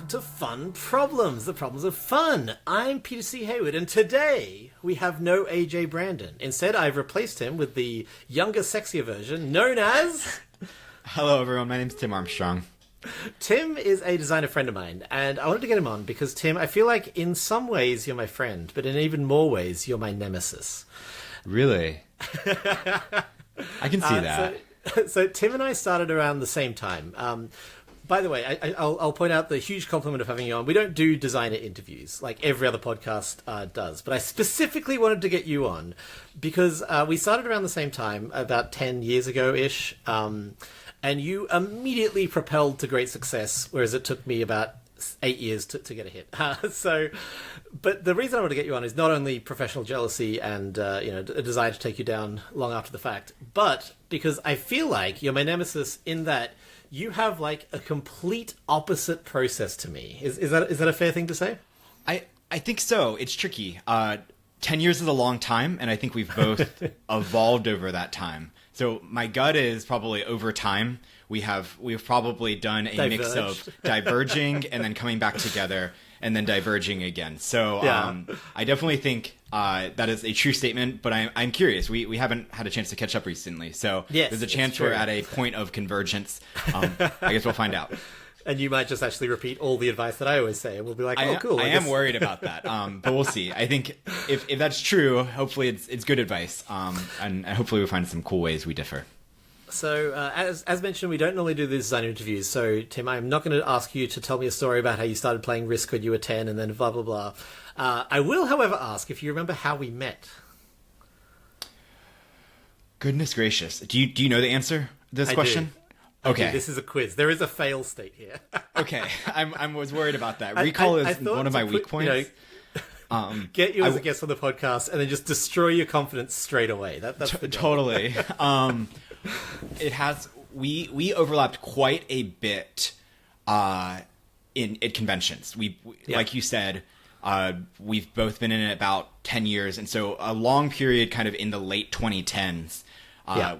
welcome to Fun Problems, the problems of fun. I'm Peter C. Hayward, and today we have no AJ Brandon. Instead, I've replaced him with the younger, sexier version, known as... Hello, everyone. My name's Tim Armstrong. Tim is a designer friend of mine, and I wanted to get him on because, Tim, I feel like in some ways you're my friend, but in even more ways you're my nemesis. Really? I can see that. So Tim and I started around the same time. By the way, I'll point out the huge compliment of having you on. We don't do designer interviews like every other podcast does, but I specifically wanted to get you on because we started around the same time, about 10 years ago-ish, and you immediately propelled to great success, whereas it took me about 8 years to get a hit. But the reason I want to get you on is not only professional jealousy and a desire to take you down long after the fact, but because I feel like you're my nemesis in that you have like a complete opposite process to me. Is that a fair thing to say? I think so. It's tricky. 10 years is a long time, and I think we've both evolved over that time. So my gut is probably over time we've probably done a mix of diverging and then coming back together and then diverging again. So yeah. I definitely think that is a true statement, but I'm curious. We haven't had a chance to catch up recently, so yes, there's a chance we're at a point of convergence. I guess we'll find out. And you might just actually repeat all the advice that I always say, and we'll be like, oh, cool. I am worried about that, but we'll see. I think if that's true, hopefully it's good advice, and hopefully we'll find some cool ways we differ. So, as mentioned, we don't normally do the designer interviews. So, Tim, I'm not going to ask you to tell me a story about how you started playing Risk when you were 10 and then blah, blah, blah. I will, however, ask if you remember how we met. Goodness gracious. Do you know the answer to this question? Do. Okay. This is a quiz. There is a fail state here. Okay. I was worried about that. Recall is one of my weak points. Get you as a guest on the podcast and then just destroy your confidence straight away. That's the totally. It has. We overlapped quite a bit in conventions. We like you said, we've both been in it about 10 years, and so a long period, kind of in the late 2010s.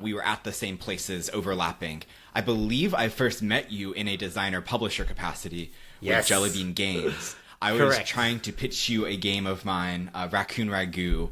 We were at the same places, overlapping. I believe I first met you in a designer publisher capacity with Jelly Bean Games. I was trying to pitch you a game of mine, Raccoon Ragu,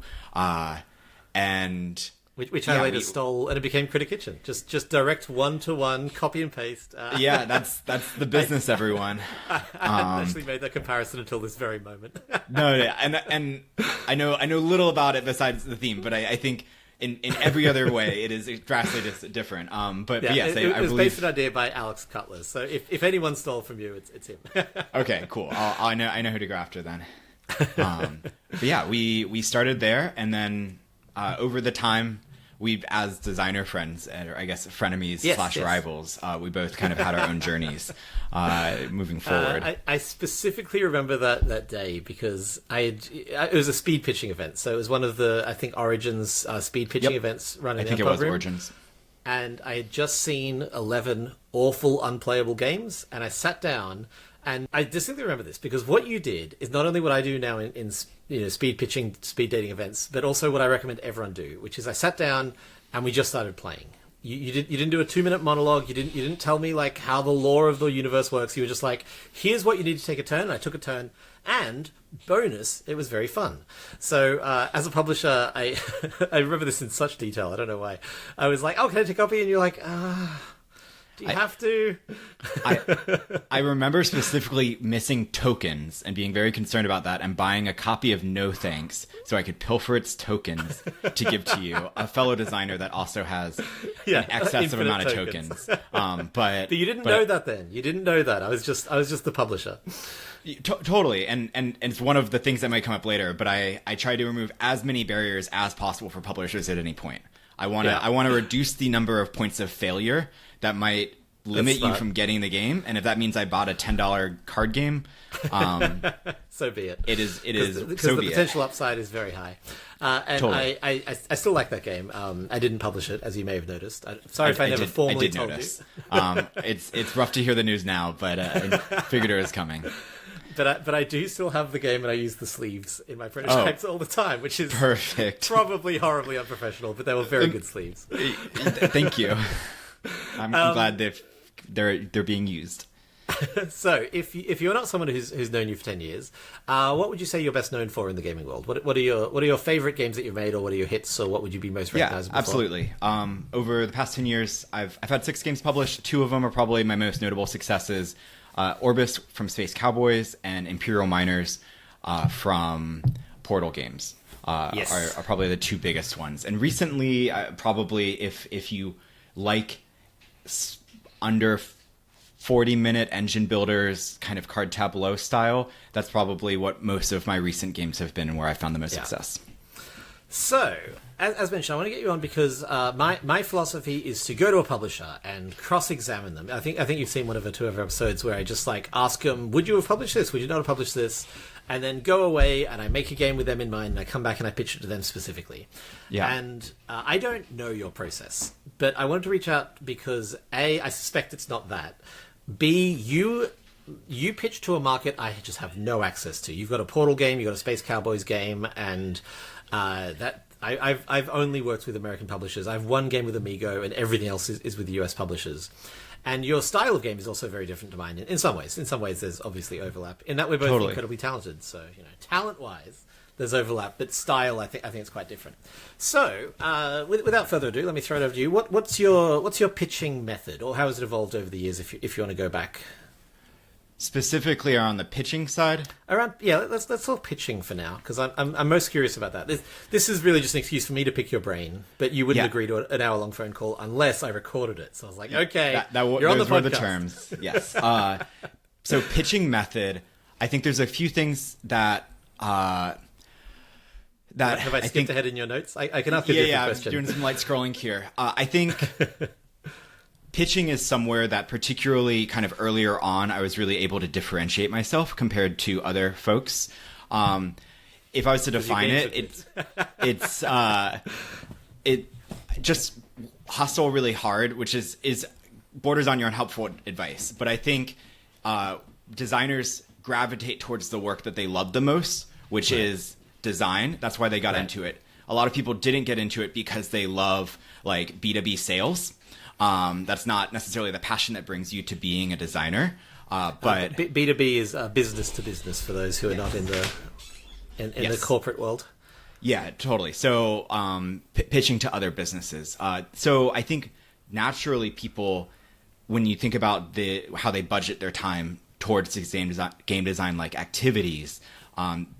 and which I later stole, and it became Critter Kitchen. Just direct one-to-one, copy and paste. Yeah, that's the business, everyone. I hadn't actually made that comparison until this very moment. No, and I know little about it besides the theme, but I think. In every other way, it is drastically different. But yes, it I was believe... based on an idea by Alex Cutler. So if anyone stole from you, it's him. Okay, cool. I know who to go after then. But yeah, we started there, and then over the time, we as designer friends, or I guess frenemies / rivals, we both kind of had our own journeys moving forward. I specifically remember that day because it was a speed pitching event. So it was one of the, I think, Origins speed pitching events running in I think it was Origins. And I had just seen 11 awful, unplayable games, and I sat down, and I distinctly remember this because what you did is not only what I do now in speed pitching, speed dating events, but also what I recommend everyone do, which is I sat down and we just started playing. You didn't do a 2-minute monologue. You didn't tell me like how the lore of the universe works. You were just like, here's what you need to take a turn. And I took a turn, and bonus, it was very fun. So as a publisher, I I remember this in such detail. I don't know why. I was like, oh, can I take a copy? And you're like, do you have to? I remember specifically missing tokens and being very concerned about that and buying a copy of No Thanks so I could pilfer its tokens to give to you, a fellow designer that also has an excessive amount of tokens. But you didn't know that then. You didn't know that. I was just the publisher. Totally, and it's one of the things that might come up later. But I try to remove as many barriers as possible for publishers at any point. I want to reduce the number of points of failure that might limit you from getting the game, and if that means I bought a $10 card game, so be it. It is. Because the potential upside is very high, and totally. I still like that game. I didn't publish it, as you may have noticed. Sorry if I never formally told notice. You. It's rough to hear the news now, but I figured it was coming. But I do still have the game, and I use the sleeves in my prototypes all the time, which is perfect. Probably horribly unprofessional, but they were very good sleeves. Thank you. I'm glad they're being used. So, if you're not someone who's known you for 10 years, what would you say you're best known for in the gaming world? What are your favorite games that you've made, or what are your hits, or what would you be most recognizable Yeah, absolutely. for? Over the past 10 years, I've had 6 games published. 2 of them are probably my most notable successes. Orbis from Space Cowboys and Imperial Miners from Portal Games are probably the 2 biggest ones. And recently, probably if you like under 40-minute engine builders, kind of card tableau style, that's probably what most of my recent games have been and where I found the most success. So, as mentioned, I want to get you on because my philosophy is to go to a publisher and cross-examine them. I think you've seen one of the 2 other episodes where I just ask them, would you have published this? Would you not have published this? And then go away and I make a game with them in mind and I come back and I pitch it to them specifically. Yeah. And I don't know your process, but I wanted to reach out because A, I suspect it's not that. B, you pitch to a market I just have no access to. You've got a Portal game, you've got a Space Cowboys game, and I've only worked with American publishers. I have one game with Amigo, and everything else is with US publishers. And your style of game is also very different to mine in some ways. In some ways, there's obviously overlap. In that we're both incredibly talented. So, talent-wise, there's overlap, but style, I think it's quite different. So, without further ado, let me throw it over to you. What's your pitching method, or how has it evolved over the years? If you want to go back. Specifically on the pitching side? Let's talk pitching for now, because I'm most curious about that. This is really just an excuse for me to pick your brain, but you wouldn't agree to an hour-long phone call unless I recorded it. So I was like, okay, you're on the podcast. Those were the terms, yes. So pitching method, I think there's a few things that... have I skipped ahead in your notes? I can ask a different question. I'm doing some light scrolling here. I think... Pitching is somewhere that particularly kind of earlier on, I was really able to differentiate myself compared to other folks. If I was to define it, it just hustle really hard, which is borders on your unhelpful advice. But I think designers gravitate towards the work that they love the most, which is design. That's why they got into it. A lot of people didn't get into it because they love like B2B sales. That's not necessarily the passion that brings you to being a designer. But B2B is business to business for those who are not in the the corporate world. Yeah, totally. So pitching to other businesses. So I think naturally people, when you think about how they budget their time towards these game design like activities,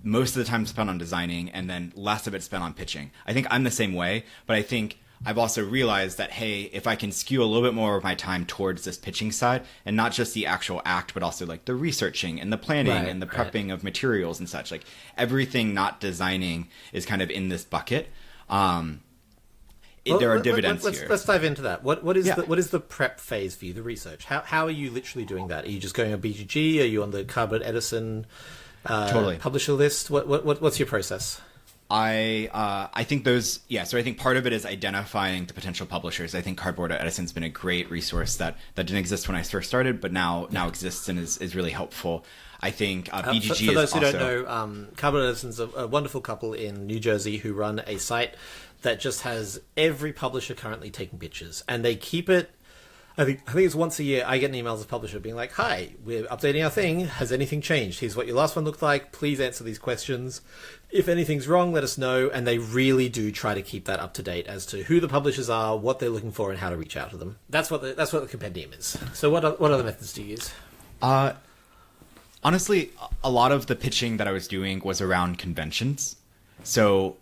most of the time spent on designing and then less of it spent on pitching. I think I'm the same way, but I think I've also realized that, hey, if I can skew a little bit more of my time towards this pitching side and not just the actual act, but also like the researching and the planning and the prepping of materials and such, like everything not designing is kind of in this bucket. There are dividends here. Let's dive into that. What is the prep phase for you, the research? How are you literally doing that? Are you just going on BGG? Are you on the Cardboard Edison publisher list? What's your process? I think those, so I think part of it is identifying the potential publishers. I think Cardboard Edison's been a great resource that didn't exist when I first started, but now exists and is really helpful. I think BGG for those who also... don't know, Cardboard Edison's a wonderful couple in New Jersey who run a site that just has every publisher currently taking pictures, and they keep it. I think it's once a year I get an email as a publisher being like, "Hi, we're updating our thing. Has anything changed? Here's what your last one looked like. Please answer these questions. If anything's wrong, let us know." And they really do try to keep that up to date as to who the publishers are, what they're looking for, and how to reach out to them. That's what the compendium is. So what other methods do you use? Honestly, a lot of the pitching that I was doing was around conventions. So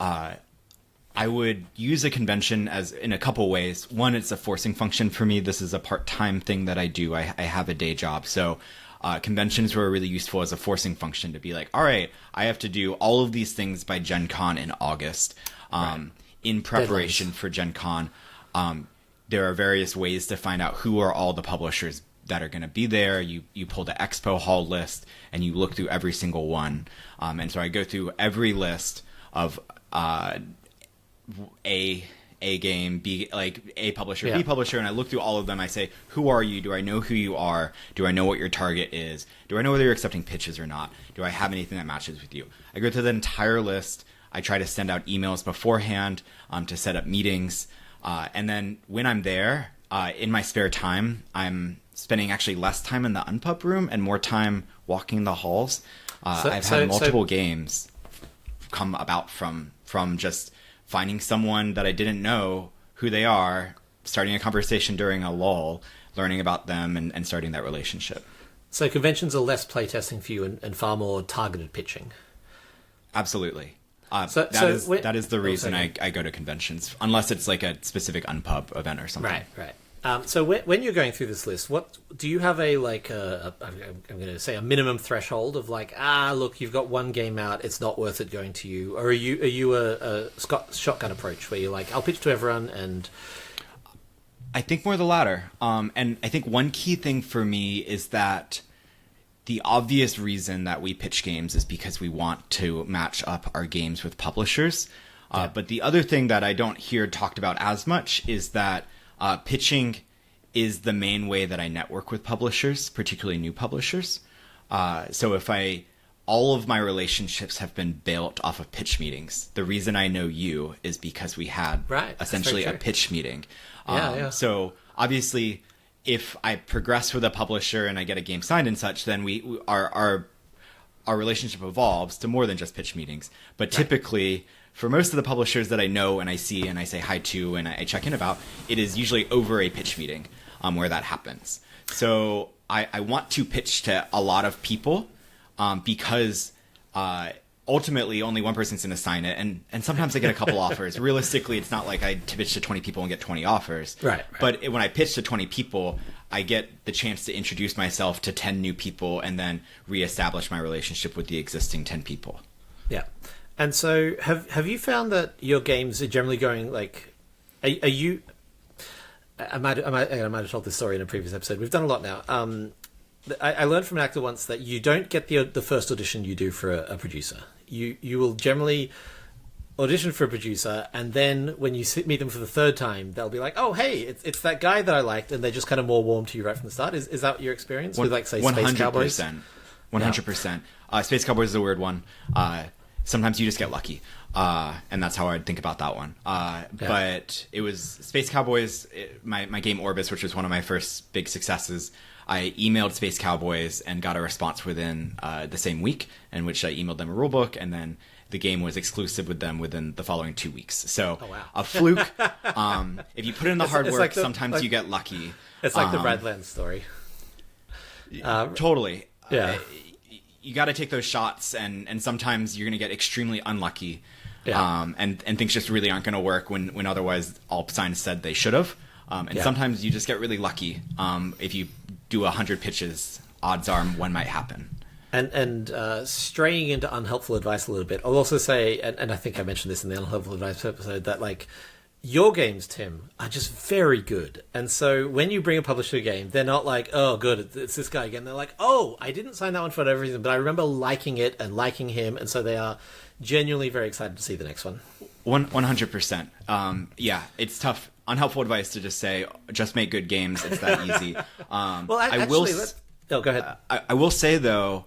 I would use a convention as in a couple ways. One, it's a forcing function for me. This is a part-time thing that I do. I have a day job. So conventions were really useful as a forcing function to be like, all right, I have to do all of these things by Gen Con in August. In preparation for Gen Con, there are various ways to find out who are all the publishers that are going to be there. You pull the Expo Hall list and you look through every single one. And so I go through every list of A game, B, like A publisher, B publisher, and I look through all of them. I say, who are you? Do I know who you are? Do I know what your target is? Do I know whether you're accepting pitches or not? Do I have anything that matches with you? I go through the entire list. I try to send out emails beforehand to set up meetings. And then when I'm there, in my spare time, I'm spending actually less time in the unpub room and more time walking the halls. I've had multiple games come about from just finding someone that I didn't know who they are, starting a conversation during a lull, learning about them, and starting that relationship. So conventions are less playtesting for you and far more targeted pitching. Absolutely. That is the reason I go to conventions, unless it's like a specific unpub event or something. Right. So when you're going through this list, what do you have I'm going to say a minimum threshold of like, look, you've got one game out, it's not worth it going to you, or are you a shotgun approach where you're like, I'll pitch to everyone? And I think more the latter. And I think one key thing for me is that the obvious reason that we pitch games is because we want to match up our games with publishers. But the other thing that I don't hear talked about as much is that pitching is the main way that I network with publishers, particularly new publishers. So all of my relationships have been built off of pitch meetings. The reason I know you is because we had essentially a pitch meeting. So obviously, if I progress with a publisher and I get a game signed and such, then our relationship evolves to more than just pitch meetings. But typically, for most of the publishers that I know and I see and I say hi to and I check in about, it is usually over a pitch meeting where that happens. So I want to pitch to a lot of people because ultimately only one person's going to sign it. And sometimes I get a couple offers. Realistically, it's not like I pitch to 20 people and get 20 offers. Right. But when I pitch to 20 people, I get the chance to introduce myself to 10 new people and then reestablish my relationship with the existing 10 people. Yeah. And so have you found that your games are generally going like, are you, I might have told this story in a previous episode. We've done a lot now. I learned from an actor once that you don't get the first audition you do for a producer. You will generally audition for a producer, and then when you meet them for the third time, they'll be like, "Oh, hey, it's that guy that I liked," and they're just kind of more warm to you right from the start. Is that your experience with, like, say, Space Cowboys? 100%. Space Cowboys is a weird one. Sometimes you just get lucky, and that's how I'd think about that one. But it was Space Cowboys, my game Orbis, which was one of my first big successes. I emailed Space Cowboys and got a response within the same week, in which I emailed them a rulebook, and then the game was exclusive with them within the following 2 weeks. So a fluke. If you put in the hard work, sometimes you get lucky. It's like the Badlands story. Totally. Yeah. You got to take those shots, and sometimes you're going to get extremely unlucky. Yeah. And things just really aren't going to work when otherwise all signs said they should have. Sometimes you just get really lucky. If you do 100 pitches, odds are one might happen. And straying into unhelpful advice a little bit, I'll also say, and I think I mentioned this in the unhelpful advice episode, that like your games, Tim, are just very good. And so when you bring a publisher game, they're not like, oh, good, it's this guy again. They're like, oh, I didn't sign that one for whatever reason, but I remember liking it and liking him. And so they are genuinely very excited to see the next one. 100%. It's tough. Unhelpful advice to just say, just make good games. It's that easy. Go ahead. I will say, though,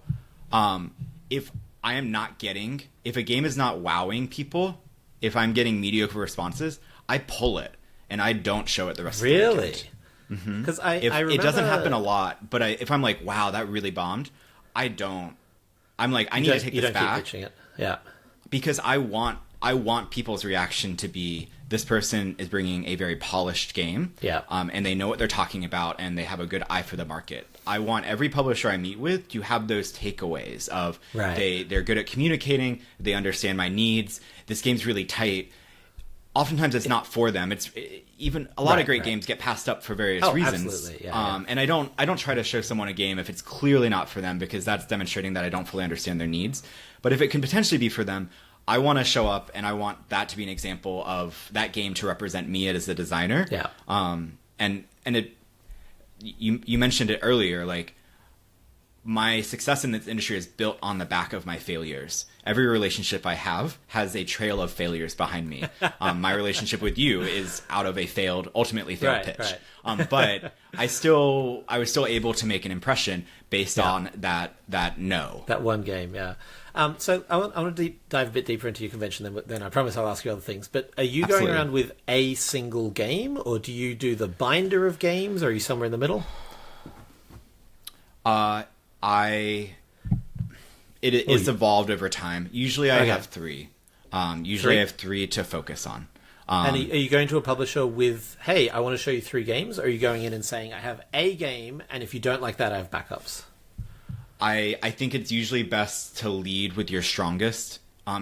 if a game is not wowing people, if I'm getting mediocre responses, I pull it and I don't show it the rest of the weekend. Really? Because I remember... It doesn't happen a lot, but if I'm like, wow, that really bombed, I don't. I'm like, I need to take this back. Keep pitching it. Yeah. Because I want people's reaction to be, this person is bringing a very polished game, and they know what they're talking about, and they have a good eye for the market. I want every publisher I meet with to have those takeaways of they're good at communicating, they understand my needs, this game's really tight. Oftentimes it's not for them. It's even a lot of great games get passed up for various reasons. Absolutely. And I don't try to show someone a game if it's clearly not for them, because that's demonstrating that I don't fully understand their needs. But if it can potentially be for them, I want to show up, and I want that to be an example of that game to represent me as a designer. Yeah. You mentioned it earlier, like, my success in this industry is built on the back of my failures. Every relationship I have has a trail of failures behind me. My relationship with you is out of a ultimately failed pitch. But I was still able to make an impression based on that no. That one game, yeah. So I want to dive a bit deeper into your convention, then I promise I'll ask you other things. But are you going around with a single game, or do you do the binder of games, or are you somewhere in the middle? It's evolved over time. Usually I have three. Usually I have three to focus on. And are you going to a publisher with, hey, I want to show you 3 games? Or are you going in and saying, I have a game, and if you don't like that, I have backups? I think it's usually best to lead with your strongest.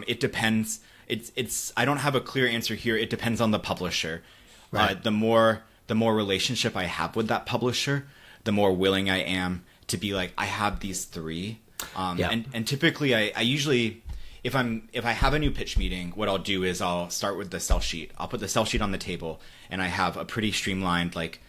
It depends. I don't have a clear answer here. It depends on the publisher. Right. The more relationship I have with that publisher, the more willing I am to be like, I have these 3. And typically I usually, if I have a new pitch meeting, what I'll do is I'll start with the sell sheet. I'll put the sell sheet on the table, and I have a pretty streamlined like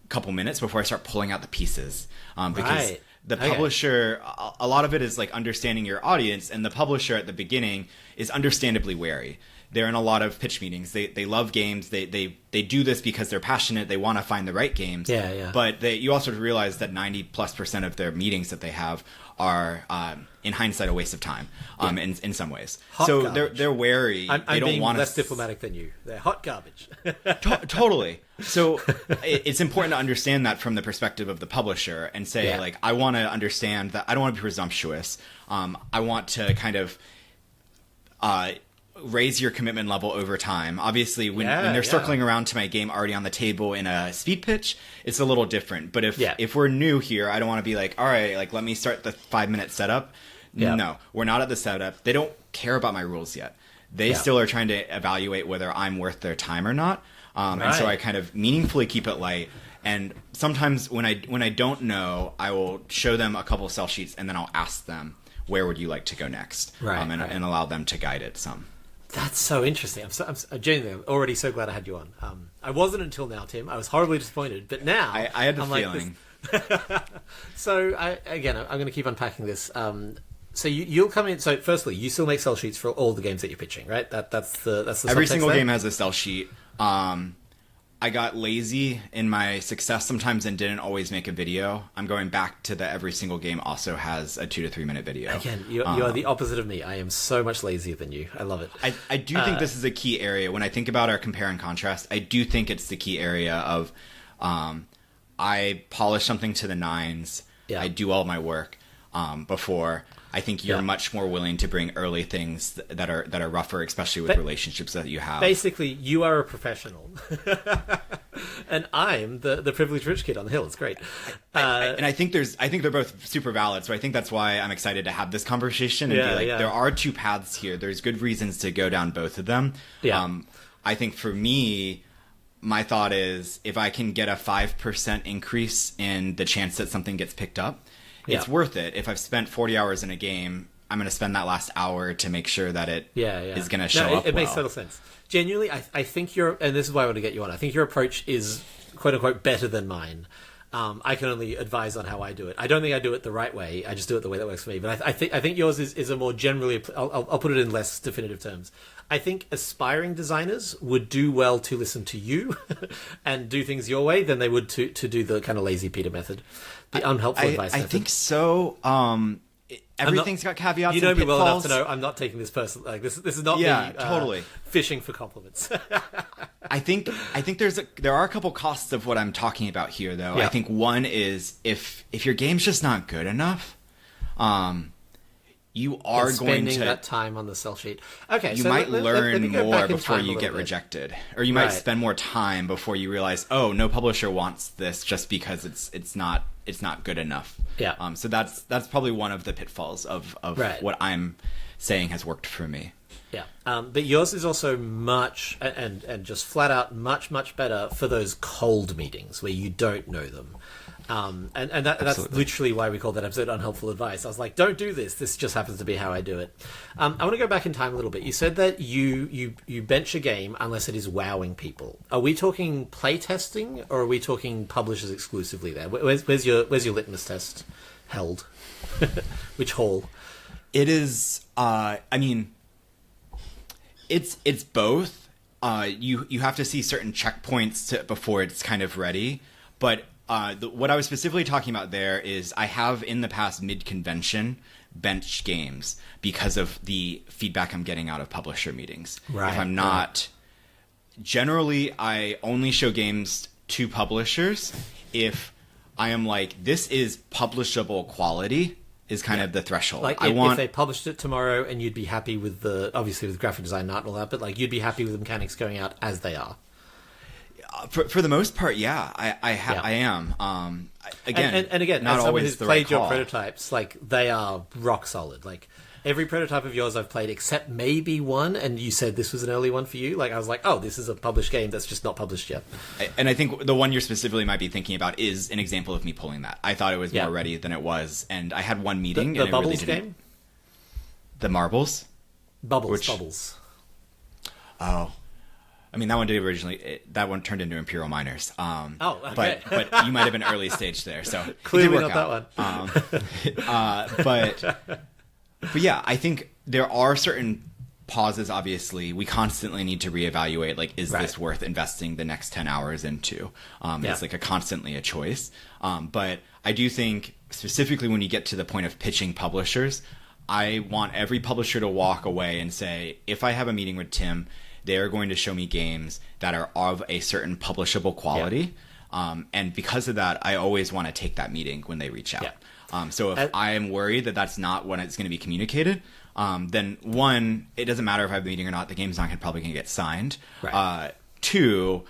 couple minutes before I start pulling out the pieces. Because the publisher, a lot of it is like understanding your audience, and the publisher at the beginning is understandably wary. They're in a lot of pitch meetings. They love games. They do this because they're passionate. They want to find the right games. Yeah. But you also realize that 90+% of their meetings that they have are, in hindsight, a waste of time. In some ways. So garbage. they're wary. I'm they don't being want less diplomatic than you. They're hot garbage. Totally. So it's important to understand that from the perspective of the publisher and say, like, I want to understand that I don't want to be presumptuous. I want to kind of raise your commitment level over time. Obviously, when they're circling around to my game already on the table in a speed pitch, it's a little different. But if we're new here, I don't want to be like, all right, like, let me start the 5-minute setup. Yeah. No, we're not at the setup. They don't care about my rules yet. They still are trying to evaluate whether I'm worth their time or not. And so I kind of meaningfully keep it light. And sometimes when I don't know, I will show them a couple of sell sheets, and then I'll ask them, where would you like to go next? And allow them to guide it some. That's so interesting. I'm genuinely already so glad I had you on. I wasn't until now, Tim. I was horribly disappointed, but now I had the feeling. So I'm going to keep unpacking this. So you'll come in. So firstly, you still make sell sheets for all the games that you're pitching, right? That's the every single there? game has a sell sheet. I got lazy in my success sometimes and didn't always make a video. I'm going back to the every single game also has a 2 to 3 minute video. Again, you are the opposite of me. I am so much lazier than you. I love it. I do think this is a key area. When I think about our compare and contrast, I do think it's the key area of I polish something to the 9s. Yeah. I do all my work before. I think you're much more willing to bring early things that are rougher, especially with relationships that you have. Basically, you are a professional, and I'm the privileged rich kid on the hill. It's great, and I think they're both super valid. So I think that's why I'm excited to have this conversation and be like, there are 2 paths here. There's good reasons to go down both of them. Yeah. I think for me, my thought is if I can get a 5% increase in the chance that something gets picked up. It's worth it. If I've spent 40 hours in a game, I'm going to spend that last hour to make sure that it is going to show up. It makes total sense. Genuinely, I think and this is why I want to get you on, I think your approach is quote unquote better than mine. I can only advise on how I do it. I don't think I do it the right way. I just do it the way that works for me. But I think yours is a more generally, I'll put it in less definitive terms. I think aspiring designers would do well to listen to you and do things your way than they would to do the kind of lazy Peter method. The unhelpful advice. I think so. Everything's got caveats. You know and me pitfalls. well enough to know I'm not taking this personally. Like this is not me. Totally fishing for compliments. I think there are a couple costs of what I'm talking about here, though. Yeah. I think one is if your game's just not good enough, you are going to spending that time on the sell sheet. Okay, you might learn more before you get rejected, or you might spend more time before you realize, oh, no publisher wants this just because it's not good enough. Yeah. So that's probably one of the pitfalls of what I'm saying has worked for me. Yeah. But yours is also much and just flat out much better for those cold meetings where you don't know them. And that's literally why we call that episode Unhelpful Advice. I was like, don't do this. This just happens to be how I do it. I want to go back in time a little bit. You said that you bench a game unless it is wowing people. Are we talking play testing or are we talking publishers exclusively there? Where's your litmus test held? Which hall? It is, it's both. You have to see certain checkpoints before it's kind of ready. But what I was specifically talking about there is I have in the past mid-convention benched games because of the feedback I'm getting out of publisher meetings. Right, if I'm not... Generally, I only show games to publishers if I am like, this is publishable quality is kind of the threshold. Like if they published it tomorrow and you'd be happy with obviously with graphic design, art and all that, but like you'd be happy with the mechanics going out as they are. For the most part, yeah, I am. Again, and again, not as someone always who's the played right your call. prototypes, like they are rock solid. Like every prototype of yours I've played, except maybe one, and you said this was an early one for you. Like I was like, oh, this is a published game that's just not published yet. And I think the one you specifically might be thinking about is an example of me pulling that. I thought it was more ready than it was, and I had one meeting. The and Bubbles it really didn't... game? The Marbles? Bubbles. Oh. I mean, that one did originally. That one turned into Imperial Miners. Okay. But you might have been early stage there, so Clearly it did work not out. that one. But yeah, I think there are certain pauses. Obviously, we constantly need to reevaluate. Like, is this worth investing the next 10 hours into? It's like constantly a choice. But I do think specifically when you get to the point of pitching publishers, I want every publisher to walk away and say, if I have a meeting with Tim, they're going to show me games that are of a certain publishable quality. And because of that, I always want to take that meeting when they reach out. So if I am worried that that's not when it's going to be communicated, then one, it doesn't matter if I have a meeting or not. The game's not probably going to get signed. Right. Two,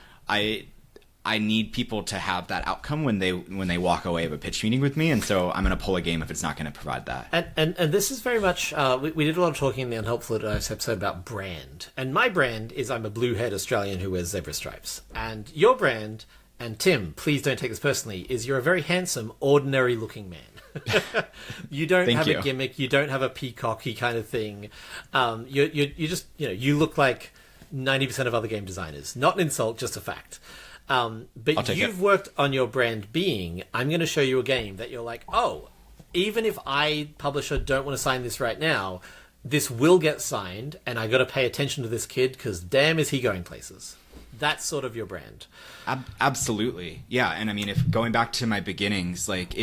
I need people to have that outcome when they walk away of a pitch meeting with me, and so I'm going to pull a game if it's not going to provide that. And this is very much we did a lot of talking in the Unhelpful Advice episode about brand, and my brand is I'm a blue-haired Australian who wears zebra stripes, and your brand, and Tim, please don't take this personally, is you're a very handsome, ordinary-looking man. You don't have a gimmick, you don't have a peacocky kind of thing. You just you look like 90% of other game designers. Not an insult, just a fact. But you've worked on your brand being, I'm going to show you a game that you're like, oh, even if I, publisher, don't want to sign this right now, this will get signed, and I got to pay attention to this kid because damn is he going places. That's sort of your brand. Absolutely. Yeah. And I mean, if going back to my beginnings, like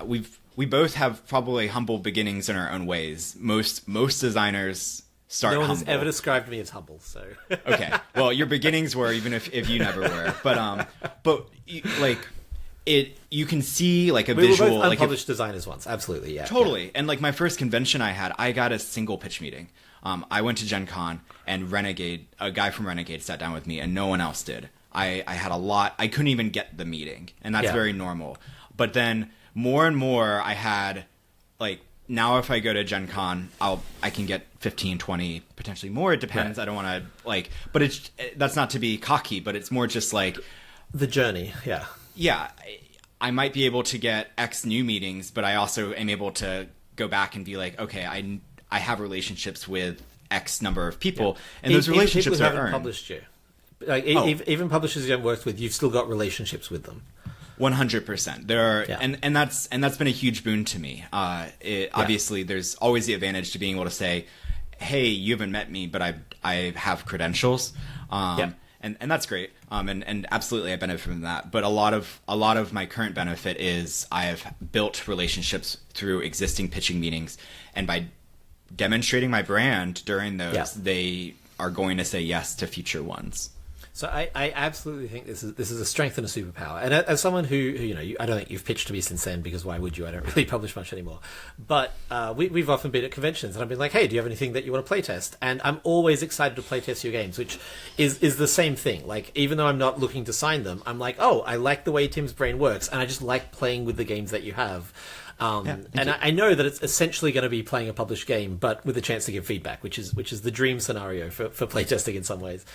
we both have probably humble beginnings in our own ways. Most designers start humble. No one has ever described me as humble, so. Okay. Well, your beginnings were, even if you never were. But you can see like a visual. We were both unpublished designers once. Absolutely, yeah. Totally. Yeah. And like my first convention I got a single pitch meeting. I went to Gen Con and a guy from Renegade sat down with me and no one else did. I had a lot. I couldn't even get the meeting, and that's very normal. But then more and more I had like, now if I go to Gen Con, I can get 15, 20, potentially more. It depends. Right. I don't want to but that's not to be cocky, but it's more just like the journey. Yeah. Yeah. I might be able to get X new meetings, but I also am able to go back and be like, okay, I have relationships with X number of people, and those relationships are earned. Published you. Like, even publishers you haven't worked with, you've still got relationships with them. 100%. There are, and that's been a huge boon to me. Obviously, there's always the advantage to being able to say, "Hey, you haven't met me, but I have credentials," and that's great. And absolutely, I benefit from that. But a lot of my current benefit is I have built relationships through existing pitching meetings, and by demonstrating my brand during those, they are going to say yes to future ones. So I absolutely think this is a strength and a superpower. And as someone who I don't think you've pitched to me since then, because why would you? I don't really publish much anymore. But we've often been at conventions and I've been like, hey, do you have anything that you want to playtest? And I'm always excited to playtest your games, which is the same thing. Like, even though I'm not looking to sign them, I'm like, oh, I like the way Tim's brain works, and I just like playing with the games that you have. I know that it's essentially going to be playing a published game, but with a chance to give feedback, which is the dream scenario for playtesting in some ways.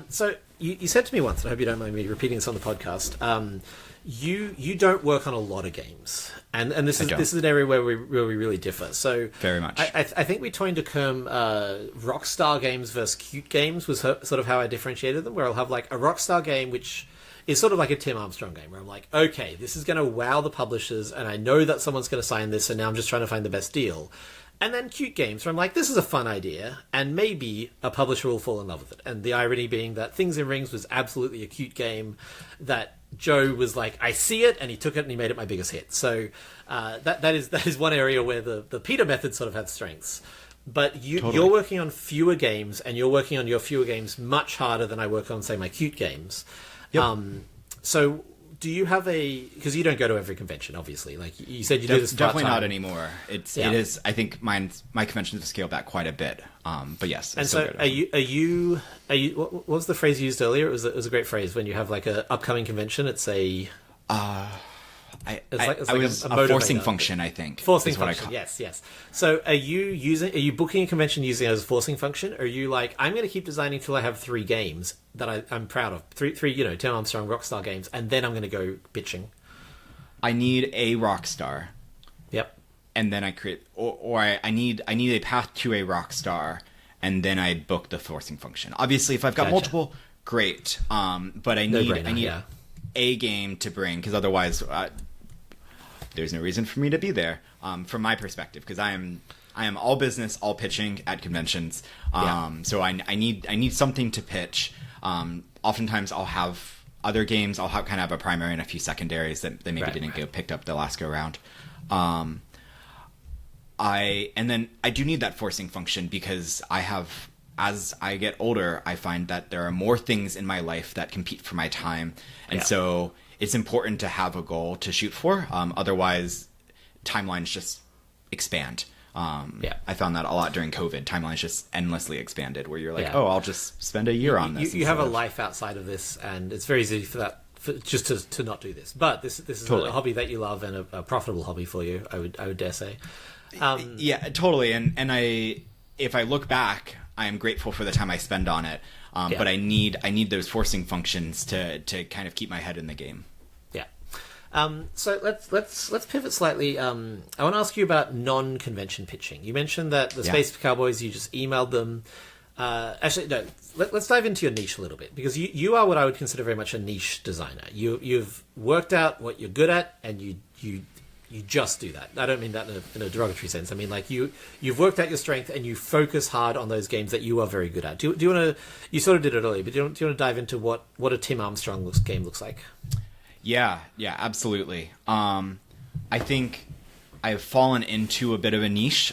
So you said to me once, and I hope you don't mind me repeating this on the podcast, you don't work on a lot of games, and this is an area where we really differ. So very much. I think we coined a term, rockstar games versus cute games was sort of how I differentiated them, where I'll have like a rockstar game which is sort of like a Tim Armstrong game, where I'm like, okay, this is going to wow the publishers, and I know that someone's going to sign this, and now I'm just trying to find the best deal. And then cute games, where I'm like, this is a fun idea, and maybe a publisher will fall in love with it. And the irony being that Things in Rings was absolutely a cute game that Joe was like, I see it, and he took it and he made it my biggest hit. So that is one area where the Peter method sort of had strengths. But you're working on fewer games, and you're working on your fewer games much harder than I work on, say, my cute games. Yep. So do you have because you don't go to every convention, obviously. Like you said, you do this definitely part-time. not anymore. It is. I think my conventions have scaled back quite a bit. But yes. And so, are you? What was the phrase you used earlier? It was a great phrase. When you have like a upcoming convention, it's a. It's like a forcing function, I think. Forcing function, yes. So are you booking a convention using it as a forcing function? Or are you like, I'm going to keep designing till I have 3 games that I'm proud of? Three, Tim Armstrong Rockstar games, and then I'm going to go bitching. I need a Rockstar. Yep. And then I create, or I need a path to a Rockstar, and then I book the forcing function. Obviously, if I've got multiple, great. But I need a game to bring, because otherwise... there's no reason for me to be there, from my perspective, because I am all business, all pitching at conventions. So I need something to pitch. Oftentimes I'll have other games. I'll kind of have a primary and a few secondaries that maybe didn't get picked up the last go round. And then I do need that forcing function, because as I get older, I find that there are more things in my life that compete for my time, and so it's important to have a goal to shoot for. Otherwise, timelines just expand. I found that a lot during COVID. Timelines just endlessly expanded, where you're like, oh, I'll just spend a year on this. You have a life outside of this, and it's very easy for that just to not do this. But this is totally. A hobby that you love, and a profitable hobby for you. I would dare say. Yeah, totally. And if I look back, I am grateful for the time I spend on it. But I need those forcing functions to kind of keep my head in the game. Yeah. So let's pivot slightly. I want to ask you about non-convention pitching. You mentioned that the Space Cowboys, you just emailed them. Actually, no. Let's dive into your niche a little bit, because you are what I would consider very much a niche designer. You've worked out what you're good at, and you just do that. I don't mean that in a derogatory sense. I mean, like, you've worked out your strength, and you focus hard on those games that you are very good at. Do you want to... You sort of did it earlier, but do you want to dive into what a Tim Armstrong game looks like? Yeah, absolutely. I think I've fallen into a bit of a niche.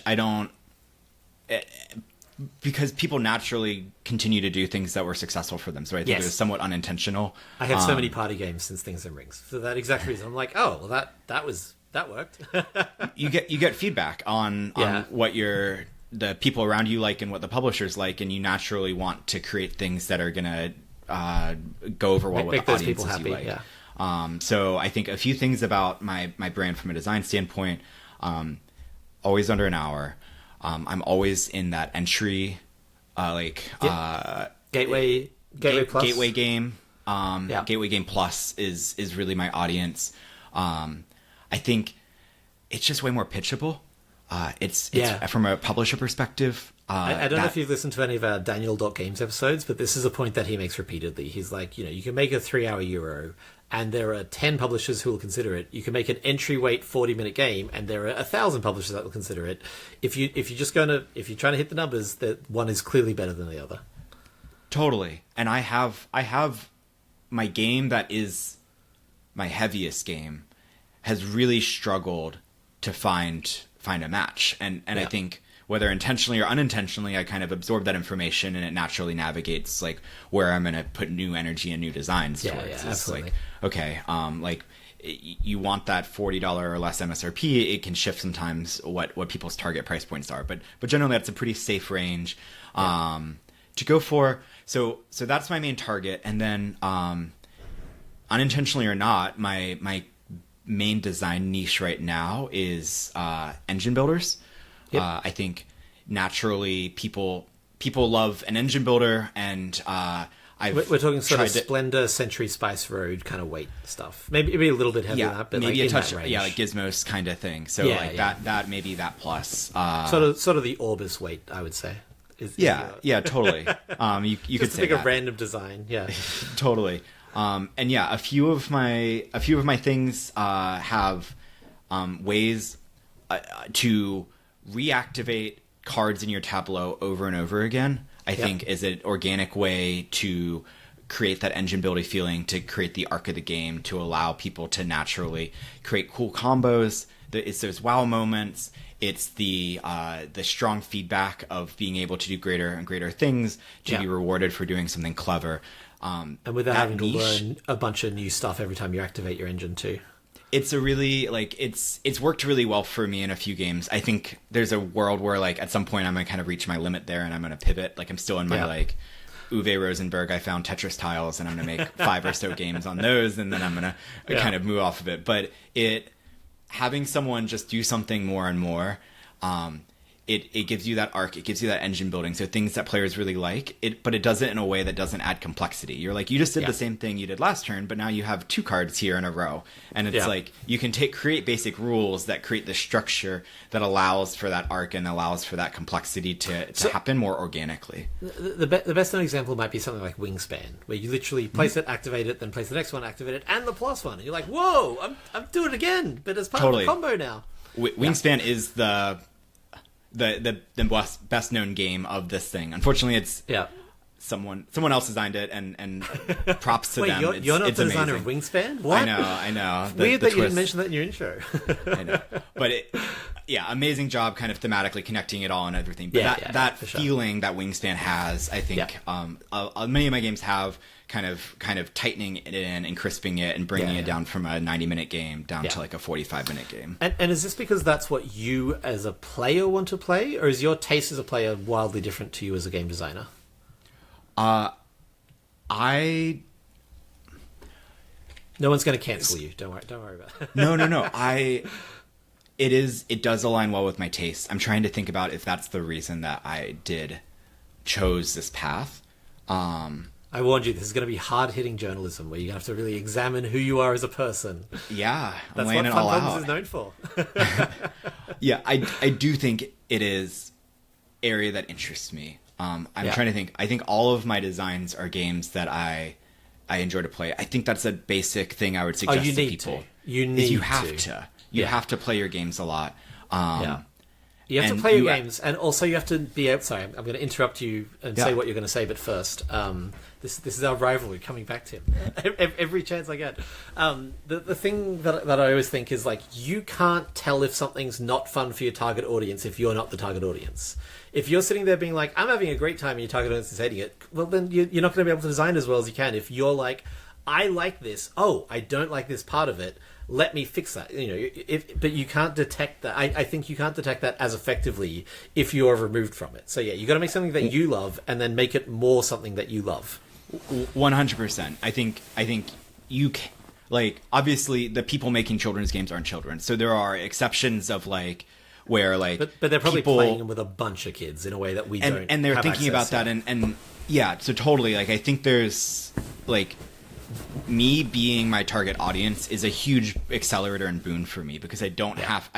Because people naturally continue to do things that were successful for them. So I think it was somewhat unintentional. I have so many party games since Things and Rings. For that exact reason. I'm like, oh, well, that worked. you get feedback on what the people around you like and what the publishers like, and you naturally want to create things that are going to go over well with the audiences happy, you like. Yeah. So I think a few things about my brand from a design standpoint, always under an hour. I'm always in that entry, Gateway Plus. Gateway game. Gateway game plus is really my audience. I think it's just way more pitchable. It's from a publisher perspective. I don't know if you've listened to any of our Daniel.games episodes, but this is a point that he makes repeatedly. He's like, you can make a 3-hour Euro, and there are 10 publishers who will consider it. You can make an entry weight 40-minute game, and there are 1,000 publishers that will consider it. If you're trying to hit the numbers, that one is clearly better than the other. Totally. And I have my game that is my heaviest game has really struggled to find a match. And I think whether intentionally or unintentionally, I kind of absorb that information, and it naturally navigates like where I'm going to put new energy and new designs towards. Yeah, it's absolutely. like, okay, you want that $40 or less MSRP. It can shift sometimes what people's target price points are, but generally that's a pretty safe range to go for. So that's my main target. And then unintentionally or not, my main design niche right now is engine builders. Yep. I think naturally people love an engine builder, and we're talking sort of Splendor, Century, Spice Road kind of weight stuff. Maybe a little bit heavier than that, but maybe like a touch, like Gizmos kind of thing. So that maybe that plus sort of the Orbis weight, I would say. Totally. You could say a random design, totally. And a few of my things have ways to reactivate cards in your tableau over and over again. I think is an organic way to create that engine building feeling, to create the arc of the game, to allow people to naturally create cool combos. It's those wow moments. It's the strong feedback of being able to do greater and greater things, to be rewarded for doing something clever. And without having to learn a bunch of new stuff every time you activate your engine too. It's a really, like, it's worked really well for me in a few games. I think there's a world where, like, at some point I'm going to kind of reach my limit there and I'm going to pivot. Like, I'm still in my, like, Uwe Rosenberg, I found Tetris tiles and I'm going to make 5 or so games on those and then I'm going to kind of move off of it. But having someone just do something more and more, it gives you that arc, it gives you that engine building, so things that players really like, but it does it in a way that doesn't add complexity. You're like, you just did the same thing you did last turn, but now you have 2 cards here in a row. And it's like, you can create basic rules that create the structure that allows for that arc and allows for that complexity to happen more organically. The best known example might be something like Wingspan, where you literally place it, activate it, then place the next one, activate it, and the plus one. And you're like, whoa, I'm doing it again, but as part of the combo now. Wingspan is the best known game of this thing. Unfortunately, it's someone else designed it, and props to them. You're not it's the designer amazing. of Wingspan? What? I know. Weird that you didn't mention that in your intro. I know, but amazing job, kind of thematically connecting it all and everything. But that feeling that Wingspan has, I think, many of my games have. Kind of tightening it in and crisping it and bringing it down from a 90-minute game down to like a 45-minute game. And is this because that's what you as a player want to play, or is your taste as a player wildly different to you as a game designer? No one's going to cancel you. Don't worry about it. No. It does align well with my taste. I'm trying to think about if that's the reason that I chose this path. I warned you, this is going to be hard-hitting journalism where you're going to have to really examine who you are as a person. Yeah, that's laying what it Fun all Problems out. is known for. I do think it is area that interests me. I'm trying to think. I think all of my designs are games that I enjoy to play. I think that's a basic thing I would suggest to people. You have to play your games a lot. You have to play your games, and also you have to be able... Sorry, I'm going to interrupt you and say what you're going to say, but first, this is our rivalry coming back, Tim. Every chance I get. The thing that I always think is, like, you can't tell if something's not fun for your target audience if you're not the target audience. If you're sitting there being like, I'm having a great time and your target audience is hating it, well, then you're not going to be able to design as well as you can. If you're like, I like this, I don't like this part of it, let me fix that. But you can't detect that. I think you can't detect that as effectively if you're removed from it. So you got to make something that you love and then make it more something that you love. 100%. I think you can, like, obviously the people making children's games aren't children, so there are exceptions of like where like but they're probably playing them with a bunch of kids in a way that we don't. And they're have thinking about that and so totally, like, I think there's like. Me being my target audience is a huge accelerator and boon for me because I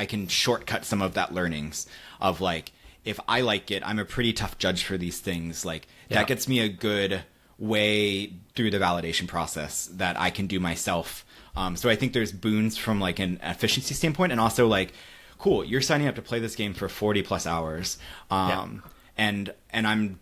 can shortcut some of that learnings of like, if I like it, I'm a pretty tough judge for these things. Like that gets me a good way through the validation process that I can do myself. So I think there's boons from like an efficiency standpoint, and also like, cool, you're signing up to play this game for 40 plus hours. And I'm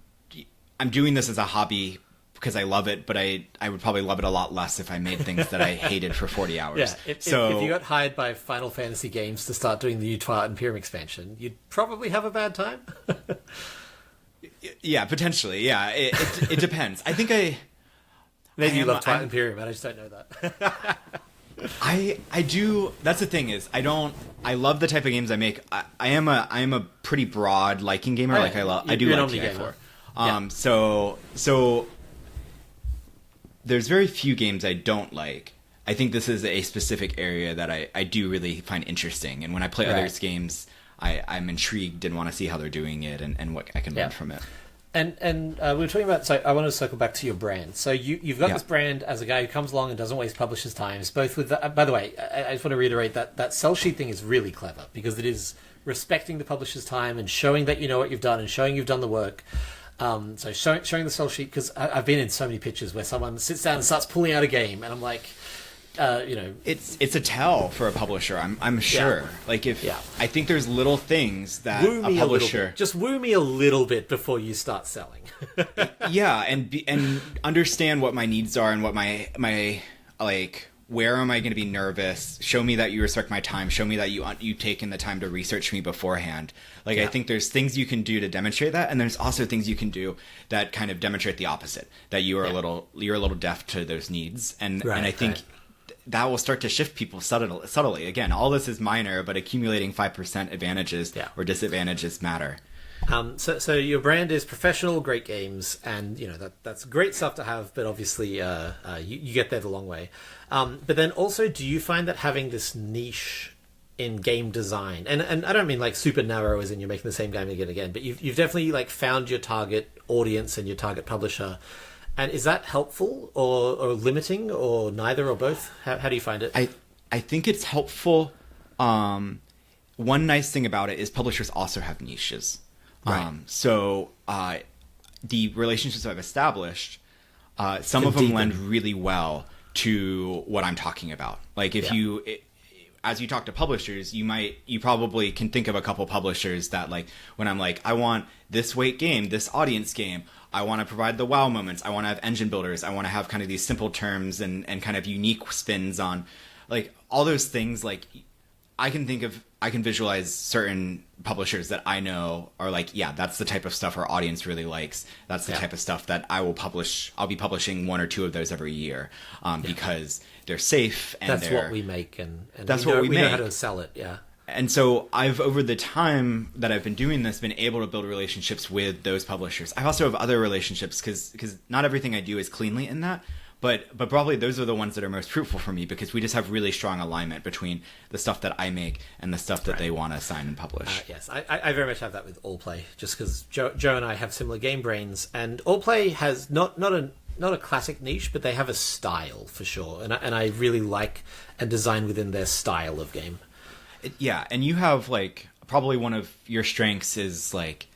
doing this as a hobby because I love it, but I would probably love it a lot less if I made things that I hated for 40 hours. If you got hired by Final Fantasy Games to start doing the new Twilight Imperium expansion, you'd probably have a bad time. Yeah, potentially. Yeah, it depends. I think maybe you love Twilight Imperium, but I just don't know that. I do. That's the thing is, I love the type of games I make. I am a pretty broad liking gamer. Like I do like TI4. So there's very few games I don't like. I think this is a specific area that I do really find interesting. And when I play others' games, I'm intrigued and want to see how they're doing it and what I can learn from it. And we were talking about, so I want to circle back to your brand. So you've got this brand as a guy who comes along and doesn't waste publishers' times, both with by the way, I just want to reiterate that sell sheet thing is really clever because it is respecting the publisher's time and showing that you know what you've done and showing you've done the work. So showing the sell sheet, because I've been in so many pitches where someone sits down and starts pulling out a game, and I'm like, it's a tell for a publisher. I'm sure. Like I think there's little things that a publisher just woo me a little bit before you start selling. and and understand what my needs are and what my where am I going to be nervous? Show me that you respect my time. Show me that you've taken the time to research me beforehand. Like, I think there's things you can do to demonstrate that, and there's also things you can do that kind of demonstrate the opposite, that you're a little deaf to those needs. And I think that will start to shift people subtly. Again, all this is minor, but accumulating 5% advantages or disadvantages matter. So your brand is professional, great games, and that's great stuff to have. But obviously, you get there the long way. But then also, do you find that having this niche in game design, and I don't mean like super narrow as in you're making the same game again and again, but you've definitely like found your target audience and your target publisher. And is that helpful or limiting or neither or both? How do you find it? I think it's helpful. One nice thing about it is publishers also have niches. Right. So the relationships I've established, some of them lend really well to what I'm talking about. Like if as you talk to publishers, you probably can think of a couple publishers that like when I'm like, I want this weight game, this audience game, I want to provide the wow moments, I want to have engine builders, I want to have kind of these simple terms and kind of unique spins on like all those things. Like I can visualize certain publishers that I know are like, yeah, that's the type of stuff our audience really likes. That's the type of stuff that I will publish. I'll be publishing 1 or 2 of those every year because they're safe and that's what we make, and that's we make. know how to sell it. Yeah. And so I've, over the time that I've been doing this, been able to build relationships with those publishers. I also have other relationships because not everything I do is cleanly in that. But probably those are the ones that are most fruitful for me because we just have really strong alignment between the stuff that I make and the stuff that they want to sign and publish. Yes, I very much have that with Allplay, just because Joe and I have similar game brains, and Allplay has not a classic niche, but they have a style for sure, and I really like and design within their style of game. And you have like probably one of your strengths is like.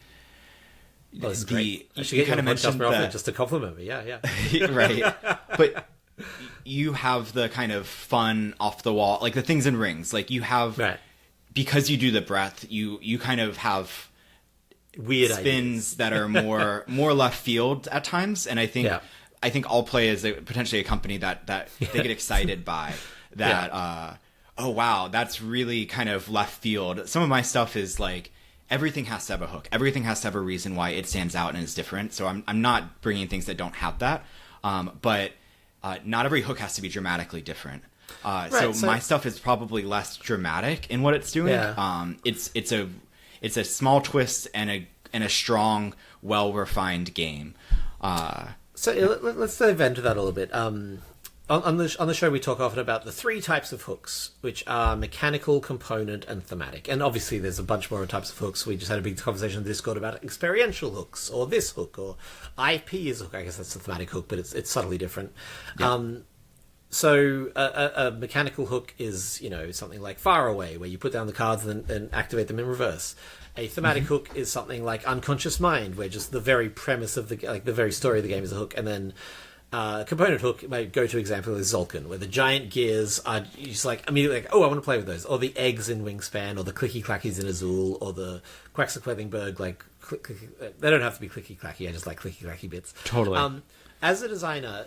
Well, it's great. I should get you mentioned that just to compliment me. Yeah. Right. But you have the kind of fun off the wall, like the things in rings. Like you have, because you do the breadth, you kind of have weird spins that are more left field at times. And I think Allplay is potentially a company that they get excited by that. Oh wow, that's really kind of left field. Some of my stuff is like. Everything has to have a hook. Everything has to have a reason why it stands out and is different. So I'm not bringing things that don't have that. But not every hook has to be dramatically different. So my stuff is probably less dramatic in what it's doing. Yeah. It's a small twist and a strong, well-refined game. So let's dive into that a little bit. On the show, we talk often about the 3 types of hooks, which are mechanical, component, and thematic. And obviously, there's a bunch more types of hooks. We just had a big conversation in Discord about experiential hooks, or this hook, or IP is a hook. I guess that's a thematic hook, but it's subtly different. Yeah. So a mechanical hook is, something like Far Away, where you put down the cards and activate them in reverse. A thematic hook is something like Unconscious Mind, where just the very premise of the very story of the game is a hook, and then. Component hook, my go-to example is Zolkin, where the giant gears are just like immediately like, oh, I want to play with those, or the eggs in Wingspan, or the clicky clackies in Azul, or the Quaxaquellingberg, like they don't have to be clicky clacky. I just like clicky clacky bits. Totally. As a designer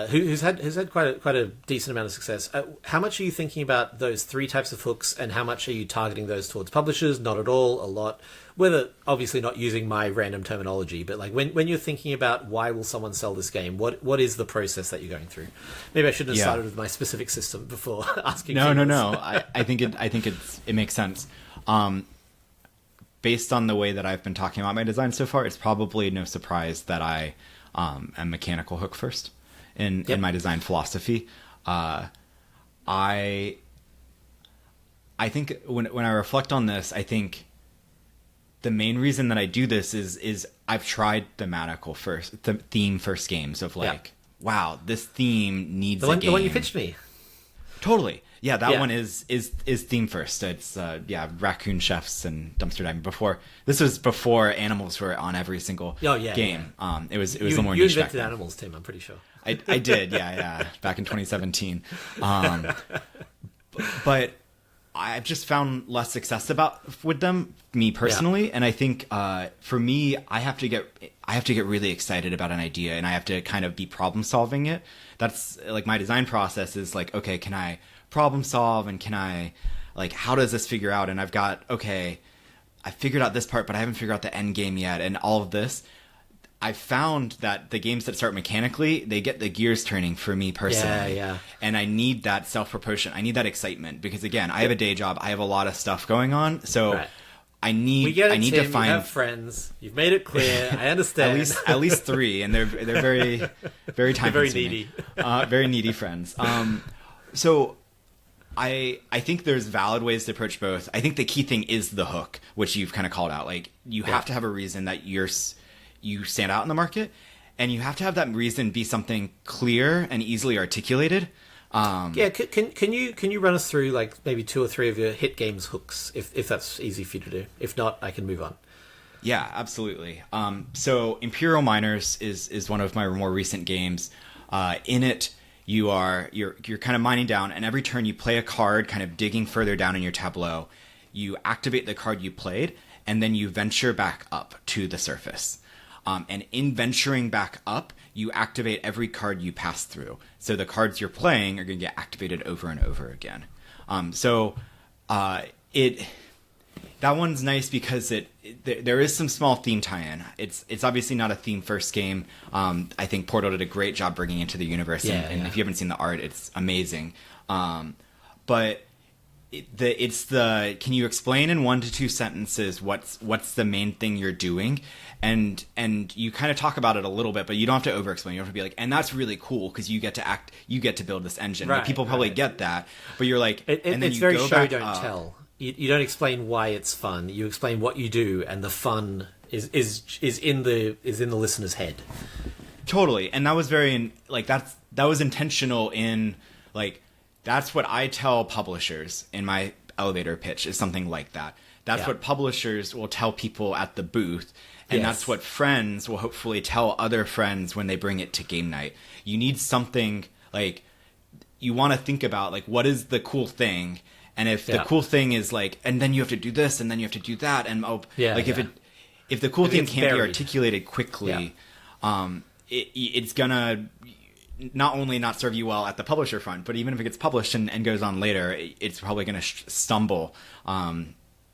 who's had quite a decent amount of success, how much are you thinking about those 3 types of hooks, and how much are you targeting those towards publishers? Not at all, a lot. Whether obviously not using my random terminology, but like when you're thinking about why will someone sell this game, what is the process that you're going through? Maybe I shouldn't have started with my specific system before asking. No. I think it makes sense. Based on the way that I've been talking about my design so far, it's probably no surprise that I am mechanical hook first in my design philosophy. I think when I reflect on this, I think the main reason that I do this is I've tried theme first games of like, wow, this theme needs a game. The one you pitched me. Totally. Yeah, that one is theme first. It's raccoon chefs and dumpster diving. This was before animals were on every single game. Yeah. It was a little more niche. You invented animals, Tim. I'm pretty sure. I did. Yeah. Back in 2017. But I've just found less success with them, me personally. And I think for me, I have to get really excited about an idea, and I have to kind of be problem solving it. That's like my design process is like, okay, can I problem solve, and can I like, how does this figure out? And I've got, okay, I figured out this part, but I haven't figured out the end game yet, and all of this. I found that the games that start mechanically, they get the gears turning for me personally. Yeah. And I need that self-proportion. I need that excitement because, again, I have a day job. I have a lot of stuff going on. So Right. I need We get it, I need Tim, to find you have friends. You've made it clear. I understand. at least 3, and they're very very time Very consuming. needy. Very needy friends. So I think there's valid ways to approach both. I think the key thing is the hook, which you've kind of called out. Like you have to have a reason that you stand out in the market, and you have to have that reason be something clear and easily articulated. Can you run us through like maybe 2 or 3 of your hit games hooks, if that's easy for you to do? If not, I can move on. Yeah, absolutely. So Imperial Miners is one of my more recent games. In it, you're kind of mining down, and every turn you play a card, kind of digging further down in your tableau. You activate the card you played, and then you venture back up to the surface. And in venturing back up, you activate every card you pass through. So the cards you're playing are going to get activated over and over again. That one's nice because there is some small theme tie-in. It's obviously not a theme first game. I think Portal did a great job bringing it to the universe, and if you haven't seen the art, it's amazing. But can you explain in 1 to 2 sentences what's the main thing you're doing? And you kind of talk about it a little bit, but you don't have to over explain. You don't have to be like, and that's really cool because you get to build this engine. Right, like, people probably get that, but you're like, and then it's you very go show back don't up. tell. You don't explain why it's fun. You explain what you do, and the fun is in the listener's head. Totally, and that was that was intentional in like that's what I tell publishers in my elevator pitch is something like that. That's what publishers will tell people at the booth. And that's what friends will hopefully tell other friends when they bring it to game night. You need something like you want to think about like what is the cool thing, and if the cool thing is like, and then you have to do this, and then you have to do that, and if the cool thing can't be articulated quickly, it's gonna not only not serve you well at the publisher front, but even if it gets published and goes on later, it's probably gonna stumble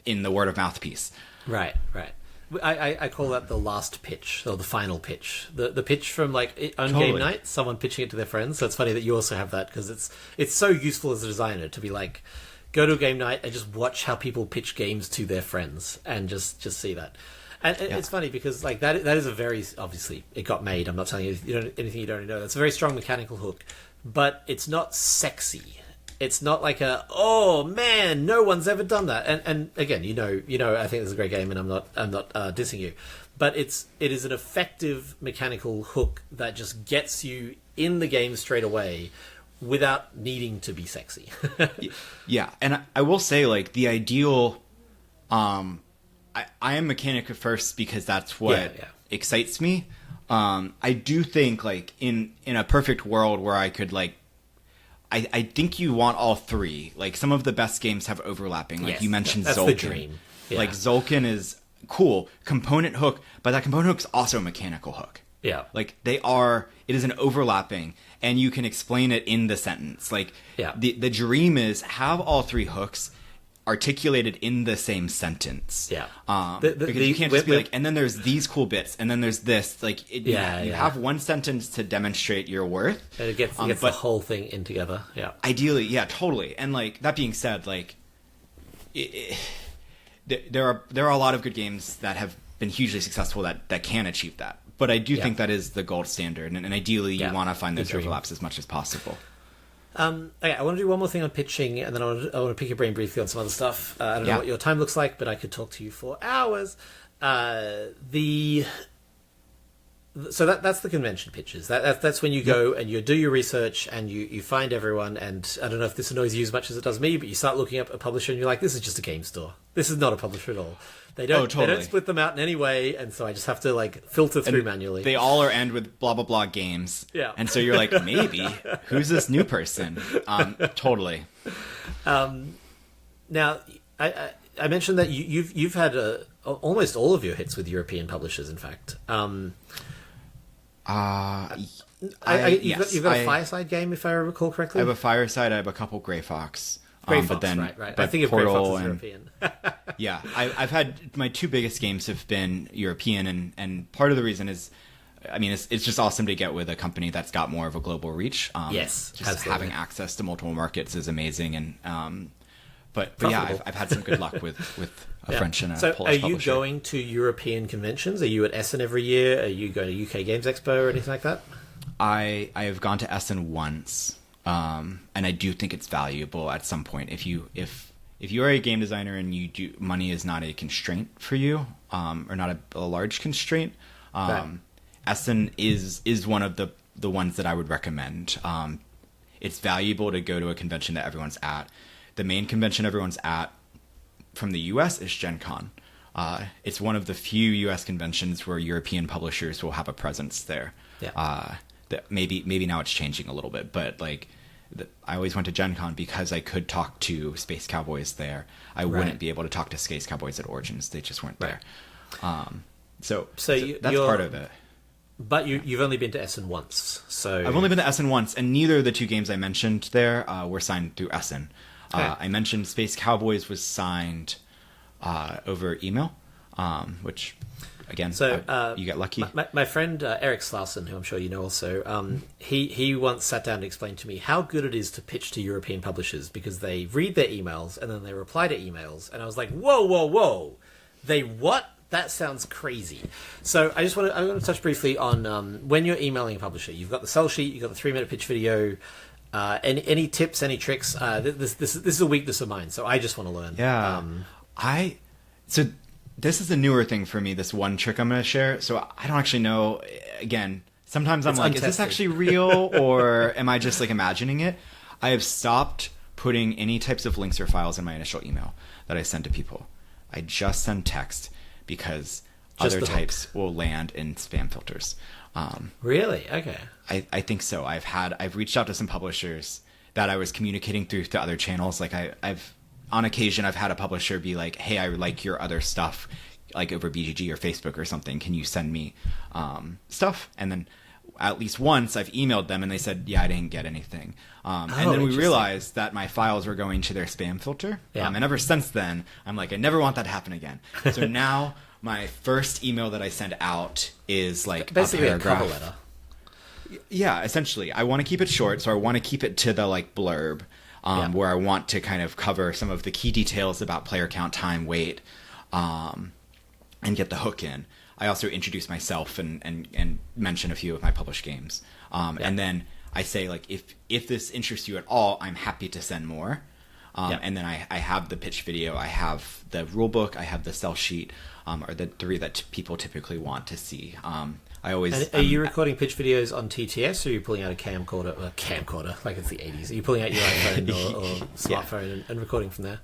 in the word of mouth piece. Right. I call that the last pitch, or the final pitch. The pitch from like on game night, someone pitching it to their friends. So it's funny that you also have that because it's so useful as a designer to be like, go to a game night and just watch how people pitch games to their friends and just see that. And it's funny because like that is a very, obviously it got made. I'm not telling you anything you don't already know. That's a very strong mechanical hook, but it's not sexy. It's not like oh man, no one's ever done that. And again, you know, I think it's a great game, and I'm not dissing you, but it is an effective mechanical hook that just gets you in the game straight away without needing to be sexy. Yeah, and I will say like the ideal, I am mechanical first because that's what excites me. I do think like in a perfect world where I could like. I think you want all 3. Like some of the best games have overlapping. Like you mentioned that's Zolkin. The dream. Yeah. Like Zolkin is cool. Component hook, but that component hook's also a mechanical hook. Yeah. Like it is an overlapping, and you can explain it in the sentence. Like the dream is have all 3 hooks articulated in the same sentence. Yeah. Because you can't just be like, and then there's these cool bits, and then there's this. Like, you have one sentence to demonstrate your worth. And it gets the whole thing in together. Yeah. Ideally, yeah, totally. And like that being said, like there are a lot of good games that have been hugely successful that can achieve that. But I do think that is the gold standard, and ideally you want to find those overlaps as much as possible. Okay, I want to do one more thing on pitching, and then I want to pick your brain briefly on some other stuff. I don't know what your time looks like, but I could talk to you for hours. So that's the convention pitches. That's when you go and you do your research and you find everyone. And I don't know if this annoys you as much as it does me, but you start looking up a publisher and you're like, this is just a game store. This is not a publisher at all. They don't split them out in any way, and so I just have to like filter through manually. They all end with blah blah blah games. Yeah. And so you're like, maybe who's this new person? Totally. Now, I mentioned that you've had almost all of your hits with European publishers. In fact, you've got a Fireside game, if I recall correctly. I have a Fireside. I have a couple Grey Fox. Grey Fox, right. I think of Grey Fox as European. Yeah, I've had my two biggest games have been European, and part of the reason is, I mean, it's just awesome to get with a company that's got more of a global reach. Yes, just absolutely. Having access to multiple markets is amazing, and but Profitable. yeah, I've had some good luck with a French and a so Polish are you publisher. going to European conventions? Are you at Essen every year? Are you going to UK Games Expo or anything like that? I have gone to Essen once, and I do think it's valuable at some point. If you are a game designer and money is not a constraint for you, or not a large constraint, Right. Essen is one of the ones that I would recommend. It's valuable to go to a convention that everyone's at. The main convention everyone's at from the US is Gen Con. It's one of the few US conventions where European publishers will have a presence there. Yeah. That maybe now it's changing a little bit, but like I always went to Gen Con because I could talk to Space Cowboys there. I wouldn't be able to talk to Space Cowboys at Origins. They just weren't there. So that's part of it. But you've only been to Essen once, so I've only been to Essen once, and neither of the two games I mentioned there were signed through Essen. I mentioned Space Cowboys was signed over email, which, again, you get lucky. My friend Eric Slauson, who I'm sure you know also, he once sat down and explained to me how good it is to pitch to European publishers, because they read their emails and then they reply to emails, and I was like, whoa, they what? That sounds crazy. So I want to touch briefly on when you're emailing a publisher. You've got the sell sheet, you've got the 3-minute pitch video. Any tips, any tricks? This is a weakness of mine, so I just want to learn. Yeah, so this is a newer thing for me. This one trick I'm going to share. So I don't actually know. Again, sometimes I'm like, is this actually real, or am I just like imagining it? I have stopped putting any types of links or files in my initial email that I send to people. I just send text, because other types will land in spam filters. Really? Okay. I think so. I've reached out to some publishers that I was communicating through to other channels. Like I've on occasion I've had a publisher be like, "Hey, I like your other stuff, like over BGG or Facebook or something. Can you send me stuff?" And then at least once I've emailed them and they said, "Yeah, I didn't get anything." And then we realized that my files were going to their spam filter. Yeah. And ever since then, I'm like, I never want that to happen again. So now my first email that I send out is like basically a paragraph. cover letter. Yeah, essentially. I want to keep it short, so I want to keep it to the like blurb, where I want to kind of cover some of the key details about player count, time, weight, and get the hook in. I also introduce myself and mention a few of my published games. And then I say, like, if this interests you at all, I'm happy to send more. And then I have the pitch video, I have the rule book, I have the sell sheet, are the three that people typically want to see. Are you recording pitch videos on TTS, or are you pulling out a camcorder, like it's the 80s? Are you pulling out your iPhone or smartphone and recording from there?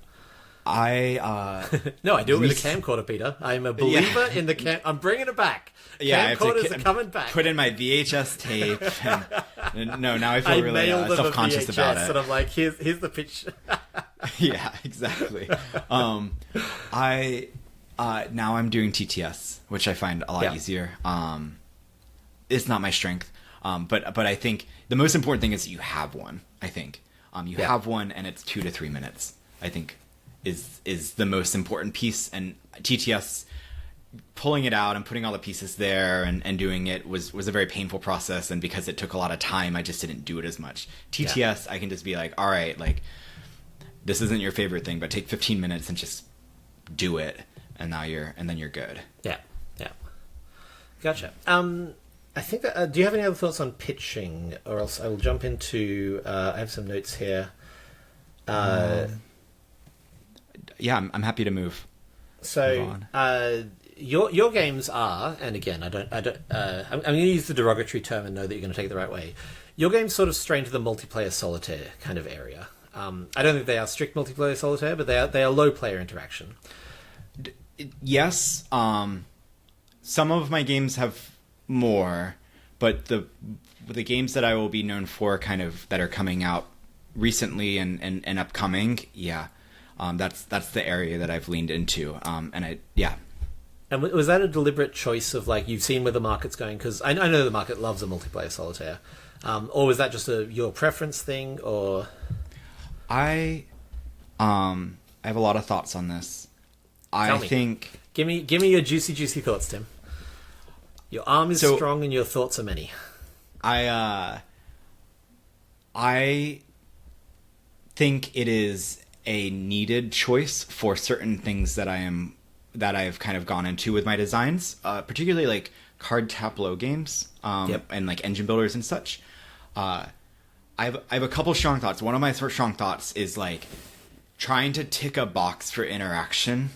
No, I do it with a camcorder, Peter. I'm a believer in the cam. I'm bringing it back. Yeah, camcorders are coming back. Put in my VHS tape. And, no, now I feel really self-conscious about it. And I'm like, here's the pitch. Yeah, exactly. Now I'm doing TTS, which I find a lot easier. It's not my strength, but I think the most important thing is that you have one. I think you have one, and it's 2 to 3 minutes. I think is the most important piece. And TTS, pulling it out and putting all the pieces there and doing it was a very painful process, and because it took a lot of time, I just didn't do it as much. TTS, I can just be like, all right, like, this isn't your favorite thing, but take 15 minutes and just do it, and then you're good. Yeah. Gotcha. I think that. Do you have any other thoughts on pitching, or else I will jump into? I have some notes here. Yeah, I'm happy to move. So, your games are, and again, I'm going to use the derogatory term and know that you're going to take it the right way. Your games sort of stray into the multiplayer solitaire kind of area. I don't think they are strict multiplayer solitaire, but they are low player interaction. Yes, some of my games have more, but the games that I will be known for, kind of that are coming out recently and upcoming, That's the area that I've leaned into. And was that a deliberate choice of, like, you've seen where the market's going? Because I know the market loves a multiplayer solitaire. Or was that just your preference thing, or... I have a lot of thoughts on this. I think... Give me your juicy thoughts, Tim. Your arm is strong and your thoughts are many. I think it is a needed choice for certain things that I've kind of gone into with my designs, particularly like card tableau games, and like engine builders and such. I have a couple strong thoughts. One of my strong thoughts is like trying to tick a box for interaction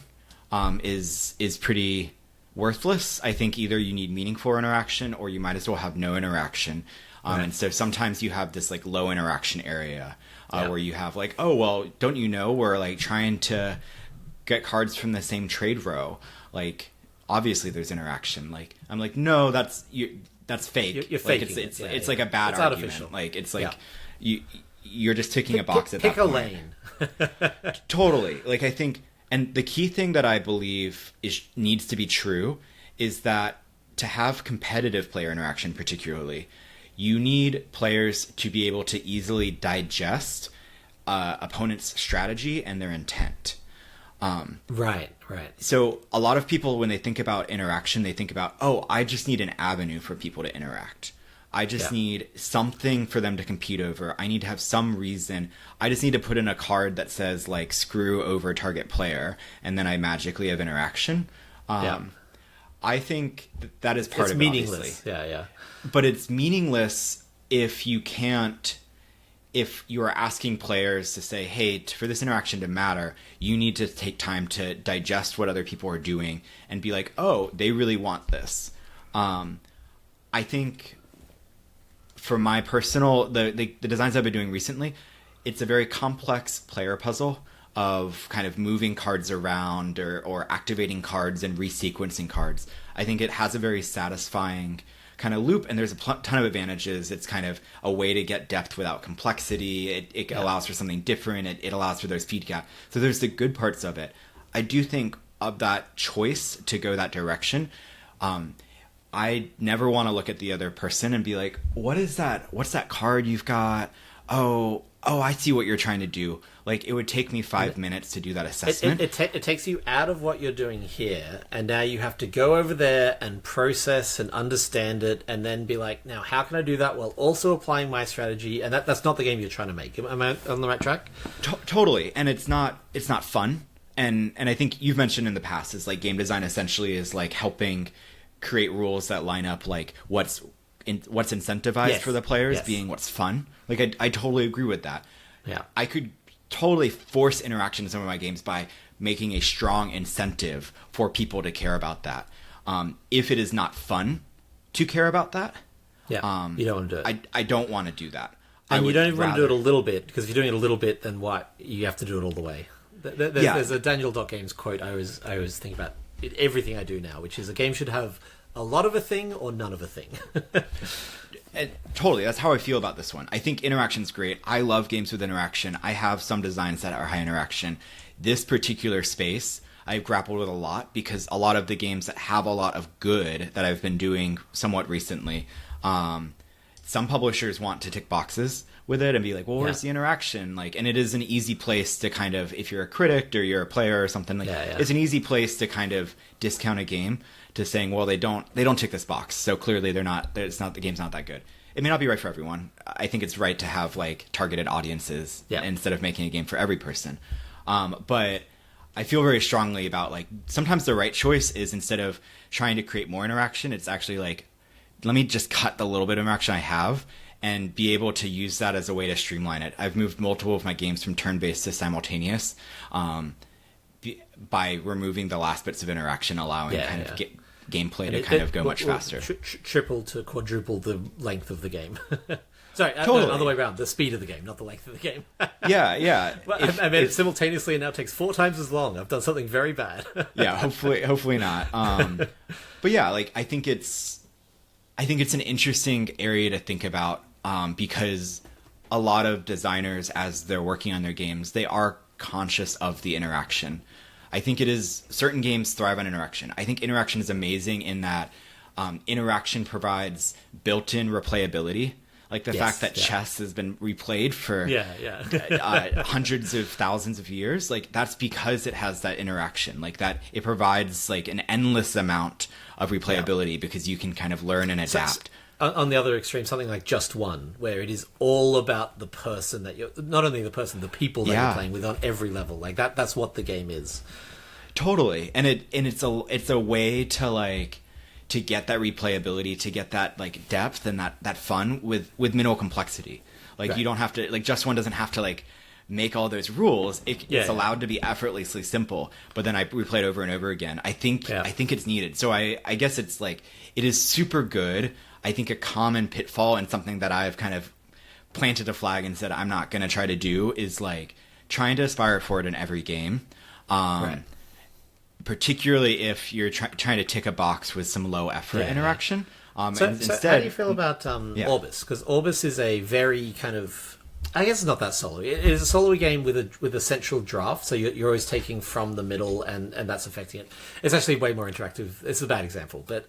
is pretty worthless. I think either you need meaningful interaction or you might as well have no interaction. And so sometimes you have this like low interaction area where you have like, oh, well, don't you know we're like trying to get cards from the same trade row. Like, obviously there's interaction. Like, I'm like, no, that's fake. You're like, faking it's like a bad it's argument. Artificial. Like, it's like you're just ticking a box at pick that a point. lane. Totally. Like, I think, and the key thing that I believe needs to be true is that to have competitive player interaction, particularly, you need players to be able to easily digest opponent's strategy and their intent. Right. So a lot of people, when they think about interaction, they think about, oh, I just need an avenue for people to interact. I just need something for them to compete over. I need to have some reason. I just need to put in a card that says, like, screw over target player, and then I magically have interaction. I think that is part of it, meaningless. Obviously. Yeah. But it's meaningless if you are asking players to say, hey, for this interaction to matter, you need to take time to digest what other people are doing and be like, oh, they really want this. I think for my personal, the designs I've been doing recently, it's a very complex player puzzle of kind of moving cards around or activating cards and resequencing cards. I think it has a very satisfying kind of loop, and there's a ton of advantages. It's kind of a way to get depth without complexity. It allows for something different. It allows for those feedback. So there's the good parts of it. I do think of that choice to go that direction. I never want to look at the other person and be like, what is that? What's that card you've got? Oh, I see what you're trying to do. Like, it would take me 5 minutes to do that assessment. It takes you out of what you're doing here, and now you have to go over there and process and understand it, and then be like, now, how can I do that while also applying my strategy? And that's not the game you're trying to make. Am I on the right track? Totally. And it's not fun. And I think you've mentioned in the past is like game design essentially is like helping create rules that line up like what's incentivized for the players being what's fun. Like, I totally agree with that. Yeah. I could totally force interaction in some of my games by making a strong incentive for people to care about that. If it is not fun to care about that, you don't want to do it. I don't want to do that. And you don't even want to do it a little bit, because if you're doing it a little bit, then what? You have to do it all the way. There's a Daniel Games quote I always think about everything I do now, which is a game should have a lot of a thing or none of a thing. Totally, that's how I feel about this one. I think interaction's great. I love games with interaction. I have some designs that are high interaction. This particular space, I've grappled with a lot because a lot of the games that have a lot of good that I've been doing somewhat recently, some publishers want to tick boxes with it and be like, well, where's the interaction? Like, and it is an easy place to kind of, if you're a critic or you're a player or something, like it's an easy place to kind of discount a game to saying, well, they don't tick this box, so clearly the game's not that good. It may not be right for everyone. I think it's right to have like targeted audiences instead of making a game for every person. But I feel very strongly about like sometimes the right choice is instead of trying to create more interaction, it's actually like, let me just cut the little bit of interaction I have and be able to use that as a way to streamline it. I've moved multiple of my games from turn-based to simultaneous by removing the last bits of interaction, allowing gameplay to kind of go much faster. Triple to quadruple the length of the game. Sorry, totally. Other way around. The speed of the game, not the length of the game. Yeah. Well, I mean, simultaneously, it now takes 4 times as long. I've done something very bad. Yeah, hopefully not. But yeah, like I think it's an interesting area to think about because a lot of designers, as they're working on their games, they are conscious of the interaction. I think certain games thrive on interaction. I think interaction is amazing in that interaction provides built-in replayability. Like the fact that chess has been replayed for hundreds of thousands of years, like that's because it has that interaction, like that it provides like an endless amount of replayability because you can kind of learn and adapt. On the other extreme, something like Just One, where it is all about the person that you're, not only the person, the people that you're playing with on every level. Like that's what the game is. Totally. And it's a way to like to get that replayability, to get that like depth and that fun with minimal complexity. Like you don't have to, like Just One doesn't have to like make all those rules. It's allowed to be effortlessly simple, but then I replay it over and over again. I think it's needed. So I guess it's like, it is super good. I think a common pitfall and something that I've kind of planted a flag and said I'm not going to try to do is like trying to aspire for it in every game. Particularly if you're trying to tick a box with some low effort interaction. So how do you feel about Orbis? Because Orbis is a very kind of, I guess it's not that solo. It is a solo game with a central draft, so you're always taking from the middle, and that's affecting it. It's actually way more interactive. It's a bad example, but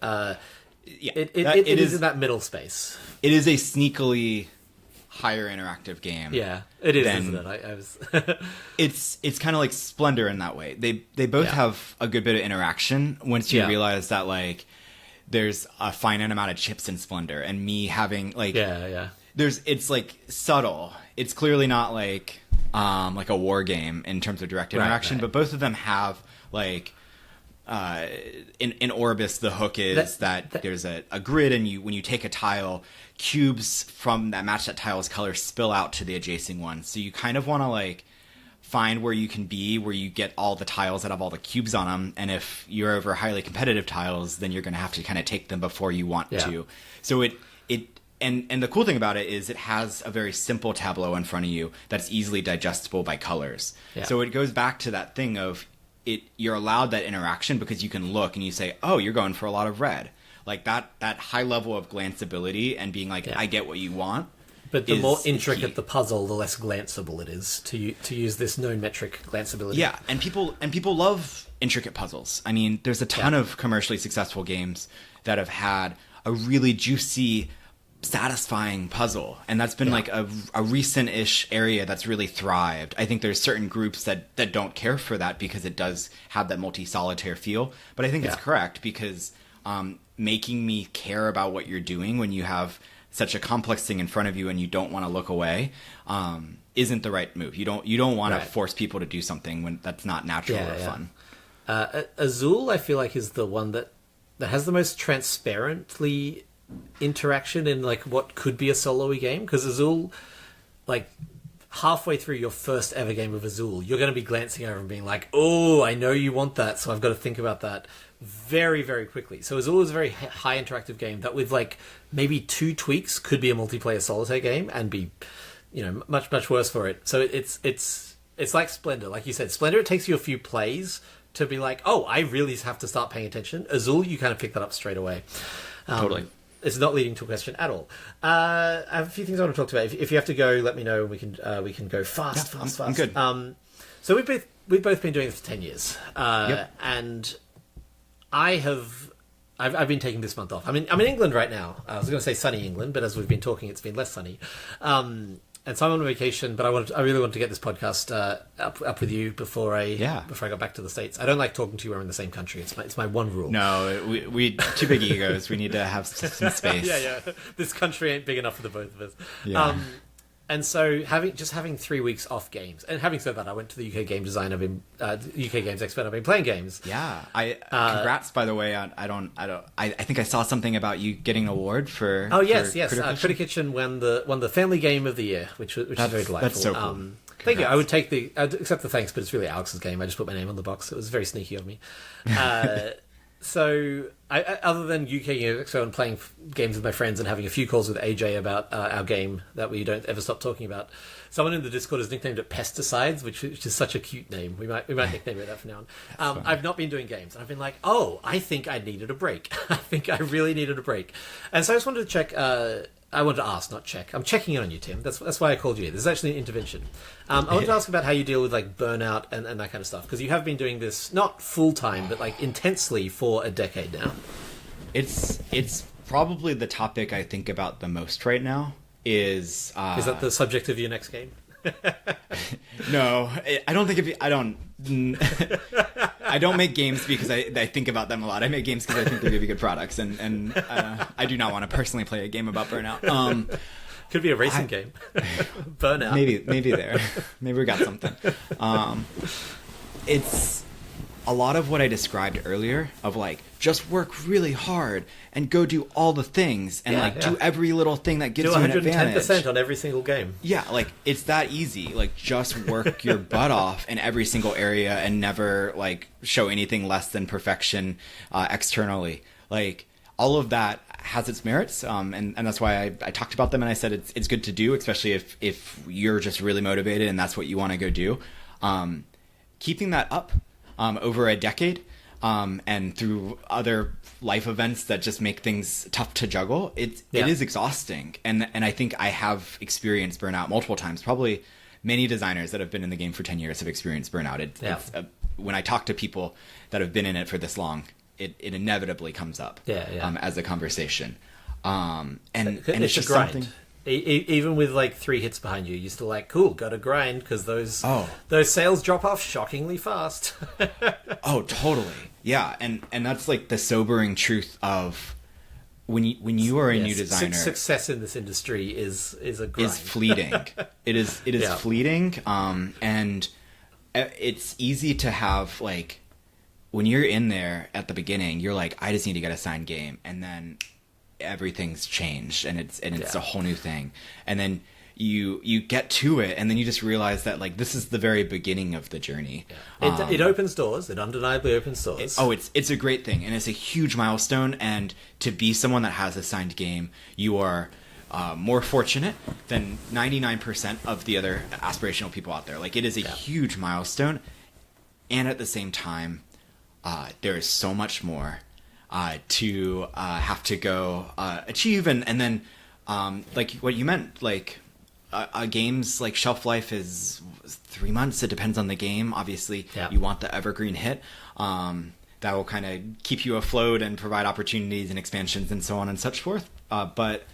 it is in that middle space. It is a sneakily higher interactive game. Yeah, it is, isn't it? I was. It's kind of like Splendor in that way. They both have a good bit of interaction once you realize that like there's a finite amount of chips in Splendor, and me having like it's like subtle. It's clearly not like a war game in terms of direct interaction, but both of them have like. In Orbis, the hook is that there's a grid, and when you take a tile, cubes from that match that tile's color spill out to the adjacent one. So you kind of want to like find where you can be, where you get all the tiles that have all the cubes on them. And if you're over highly competitive tiles, then you're going to have to kind of take them before you want to. So and the cool thing about it is it has a very simple tableau in front of you that's easily digestible by colors. Yeah. So it goes back to that thing of you're allowed that interaction because you can look and you say, oh, you're going for a lot of red. Like that high level of glanceability and being like, I get what you want. But the more intricate the puzzle, the less glanceable it is to use this known metric glanceability. Yeah, and people love intricate puzzles. I mean, there's a ton of commercially successful games that have had a really juicy, satisfying puzzle, and that's been like a recent-ish area that's really thrived. I think there's certain groups that don't care for that because it does have that multi-solitaire feel, but I think it's correct because making me care about what you're doing when you have such a complex thing in front of you and you don't want to look away isn't the right move. You don't want to force people to do something when that's not natural or fun. Azul, I feel like, is the one that has the most transparently interaction in like what could be a solo-y game, because Azul, like halfway through your first ever game of Azul, you're going to be glancing over and being like, oh, I know you want that, so I've got to think about that very, very quickly. So Azul is a very high interactive game that with like maybe 2 tweaks could be a multiplayer solitaire game and be, much, much worse for it. So it's like Splendor. Like you said, Splendor, it takes you a few plays to be like, oh, I really have to start paying attention. Azul, you kind of pick that up straight away. Totally. It's not leading to a question at all. I have a few things I want to talk about. If you have to go, let me know. We can go fast. I'm good. So we've both been doing this for 10 years, and I've been taking this month off. I'm in England right now. I was going to say sunny England, but as we've been talking, it's been less sunny. And so I'm on vacation, but I really wanted to get this podcast up with you before I got back to the States. I don't like talking to you when we're in the same country. It's my one rule. No, we too big egos. We need to have some space. Yeah. This country ain't big enough for the both of us. Yeah. And so having 3 weeks off games, and having said that, I went to the UK Game Design. I've been UK Games Expert. I've been playing games. Yeah, congrats by the way. I think I saw something about you getting an award for. Oh yes. Critic Kitchen won the Family Game of the Year, which is very delightful. That's so cool. Thank you. I'd accept the thanks, but it's really Alex's game. I just put my name on the box. It was very sneaky of me. So, other than UK Games Expo and playing games with my friends and having a few calls with AJ about our game that we don't ever stop talking about, someone in the Discord has nicknamed it Pesticides, which is such a cute name. We might nickname it that from now on. I've not been doing games. I've been like, I think I needed a break. I think I really needed a break. And so I just wanted to check, I want to ask, not check. I'm checking in on you, Tim. That's why I called you here. This is actually an intervention. I want to ask about how you deal with like burnout and that kind of stuff, because you have been doing this not full time, but like intensely for a decade now. It's probably the topic I think about the most right now. Is that the subject of your next game? No, I don't think I don't. I don't make games because I think about them a lot. I make games because I think they're going to be good products, and I do not want to personally play a game about burnout. Could be a racing game. Burnout. Maybe there. Maybe we got something. It's a lot of what I described earlier of like just work really hard and go do all the things and do every little thing that gives you an advantage. 110% on every single game. Yeah, like it's that easy. Like just work your butt off in every single area and never like show anything less than perfection externally. Like all of that has its merits, and that's why I talked about them and I said it's good to do, especially if you're just really motivated and that's what you want to go do. Keeping that up over a decade, and through other life events that just make things tough to juggle, it is exhausting. And I think I have experienced burnout multiple times. Probably many designers that have been in the game for 10 years have experienced burnout. It's when I talk to people that have been in it for this long, it inevitably comes up as a conversation. And it's just something. Even with like 3 hits behind you, you're still like, cool, gotta grind, because those sales drop off shockingly fast. Oh, totally. Yeah, and that's like the sobering truth of when you are a new designer. Success in this industry is a grind. Is fleeting. It is fleeting, and it's easy to have like when you're in there at the beginning, you're like, I just need to get a signed game, and then everything's changed and it's a whole new thing, and then you get to it and then you just realize that like this is the very beginning of the journey. It opens doors. It undeniably opens doors. It's a great thing, and it's a huge milestone, and to be someone that has a signed game, you are more fortunate than 99% of the other aspirational people out there. Like it is a huge milestone, and at the same time there is so much more to have to go achieve, and then like what you meant, like a game's like shelf life is 3 months. It depends on the game. Obviously, you want the evergreen hit that will kind of keep you afloat and provide opportunities and expansions and so on and such forth. But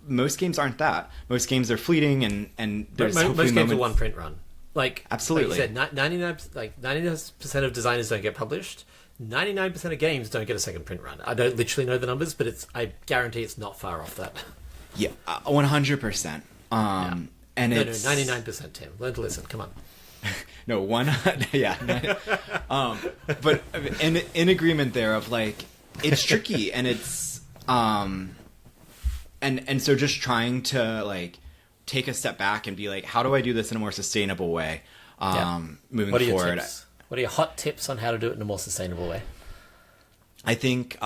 most games aren't that. Most games are fleeting, and there's most games are one print run. Like absolutely, like you said, 99% of designers don't get published. 99% of games don't get a second print run. I don't literally know the numbers, but I guarantee it's not far off that. Yeah, 100%. And it's 99%. Tim, learn to listen. Come on. No, but in agreement there of like it's tricky, and it's and so just trying to like take a step back and be like, how do I do this in a more sustainable way moving forward? Tips? What are your hot tips on how to do it in a more sustainable way? I think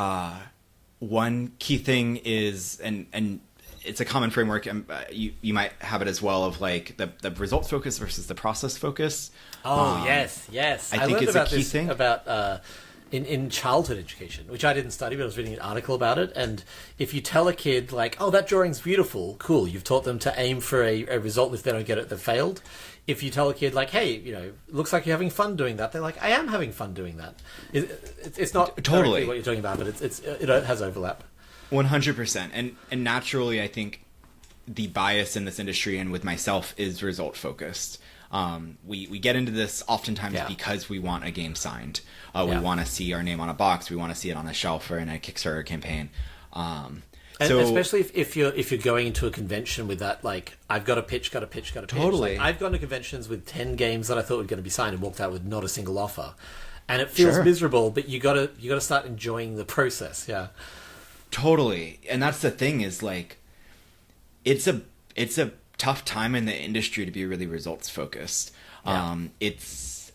one key thing is, and it's a common framework, and you might have it as well, of like the results focus versus the process focus. Yes. I think it's a key thing about in childhood education, which I didn't study, but I was reading an article about it. And if you tell a kid like, "Oh, that drawing's beautiful," cool, you've taught them to aim for a result. If they don't get it, they've failed. If you tell a kid like, "Hey, looks like you're having fun doing that," they're like, "I am having fun doing that." It's not totally what you're talking about, but it has overlap. 100%, and naturally, I think the bias in this industry and with myself is result focused. We get into this oftentimes because we want a game signed. We want to see our name on a box. We want to see it on a shelf or in a Kickstarter campaign. And especially if you're going into a convention with that, like, I've got a pitch. Totally. Like, I've gone to conventions with 10 games that I thought were going to be signed and walked out with not a single offer, and it feels miserable. But you gotta start enjoying the process. Yeah, totally. And that's the thing, is like, it's a tough time in the industry to be really results focused. It's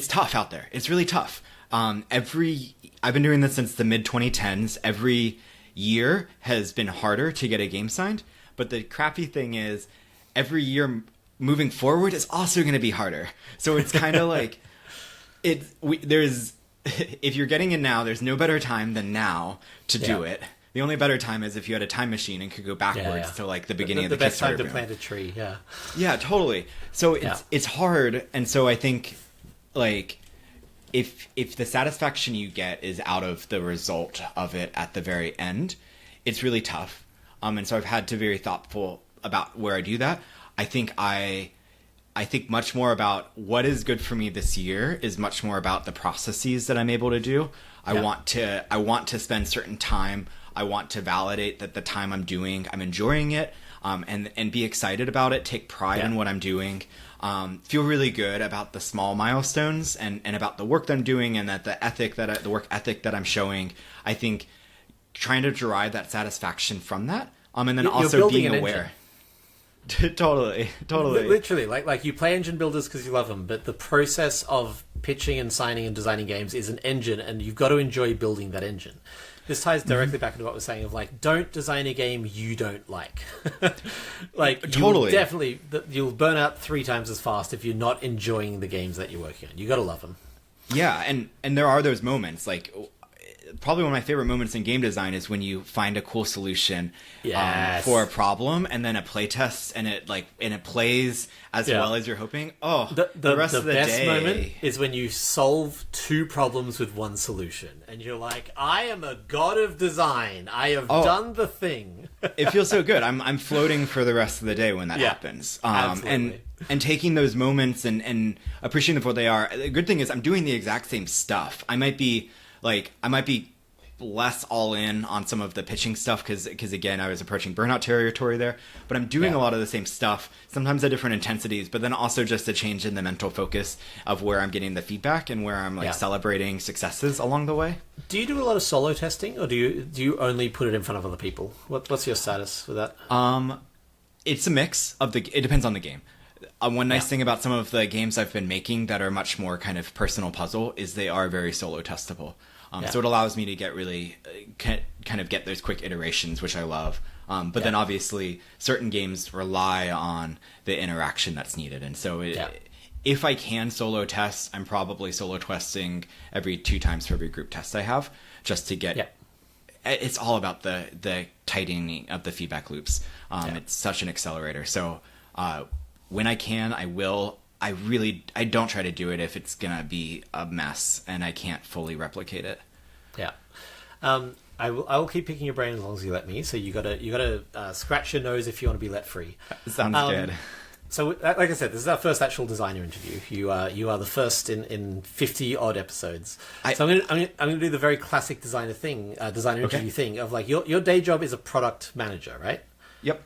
tough out there. It's really tough. I've been doing this since the mid 2010s. Every year has been harder to get a game signed, but the crappy thing is every year moving forward is also going to be harder. So it's kind of like there's if you're getting in now, there's no better time than now to do it. The only better time is if you had a time machine and could go backwards to like the beginning of the best time Kickstarter to boom. plant a tree. Yeah. Yeah, totally. So it's hard, and so I think like if the satisfaction you get is out of the result of it at the very end, it's really tough. And so I've had to be very thoughtful about where I do that. I think much more about what is good for me this year is much more about the processes that I'm able to do. I want to spend certain time. I want to validate that the time I'm doing, I'm enjoying it, and be excited about it, take pride in what I'm doing, feel really good about the small milestones and about the work that I'm doing, and that the work ethic that I'm showing. I think trying to derive that satisfaction from that, and then also being aware. Totally. Literally, like you play engine builders because you love them, but the process of pitching and signing and designing games is an engine, and you've got to enjoy building that engine. This ties directly back into what we're saying of like, don't design a game you don't like. Like, totally. You'll burn out 3 times as fast if you're not enjoying the games that you're working on. You got to love them. Yeah, and there are those moments. Like, probably one of my favorite moments in game design is when you find a cool solution for a problem, and then a playtest, and it plays as well as you're hoping. Oh, the rest of the best day. moment is when you solve 2 problems with 1 solution, and you're like, I am a god of design. I have done the thing. It feels so good. I'm floating for the rest of the day when that happens. Absolutely. And taking those moments and appreciating them for what they are. The good thing is I'm doing the exact same stuff. I might be less all in on some of the pitching stuff because again, I was approaching burnout territory there, but I'm doing a lot of the same stuff, sometimes at different intensities, but then also just a change in the mental focus of where I'm getting the feedback and where I'm celebrating successes along the way. Do you do a lot of solo testing, or do you only put it in front of other people? What's your status with that? It's a mix of it depends on the game. One nice thing about some of the games I've been making that are much more kind of personal puzzle is they are very solo testable. So it allows me to get really kind of get those quick iterations, which I love. But then obviously certain games rely on the interaction that's needed. And so if I can solo test, I'm probably solo testing every 2 times for every group test I have, just to get... It's all about the tightening of the feedback loops. It's such an accelerator. So when I can, I will... I don't try to do it if it's gonna be a mess and I can't fully replicate it. Yeah, I will keep picking your brain as long as you let me. So you gotta scratch your nose if you want to be let free. Sounds good. So, like I said, this is our first actual designer interview. You are the first in 50 odd episodes. So I'm gonna do the very classic designer interview thing of like your day job is a product manager, right? Yep.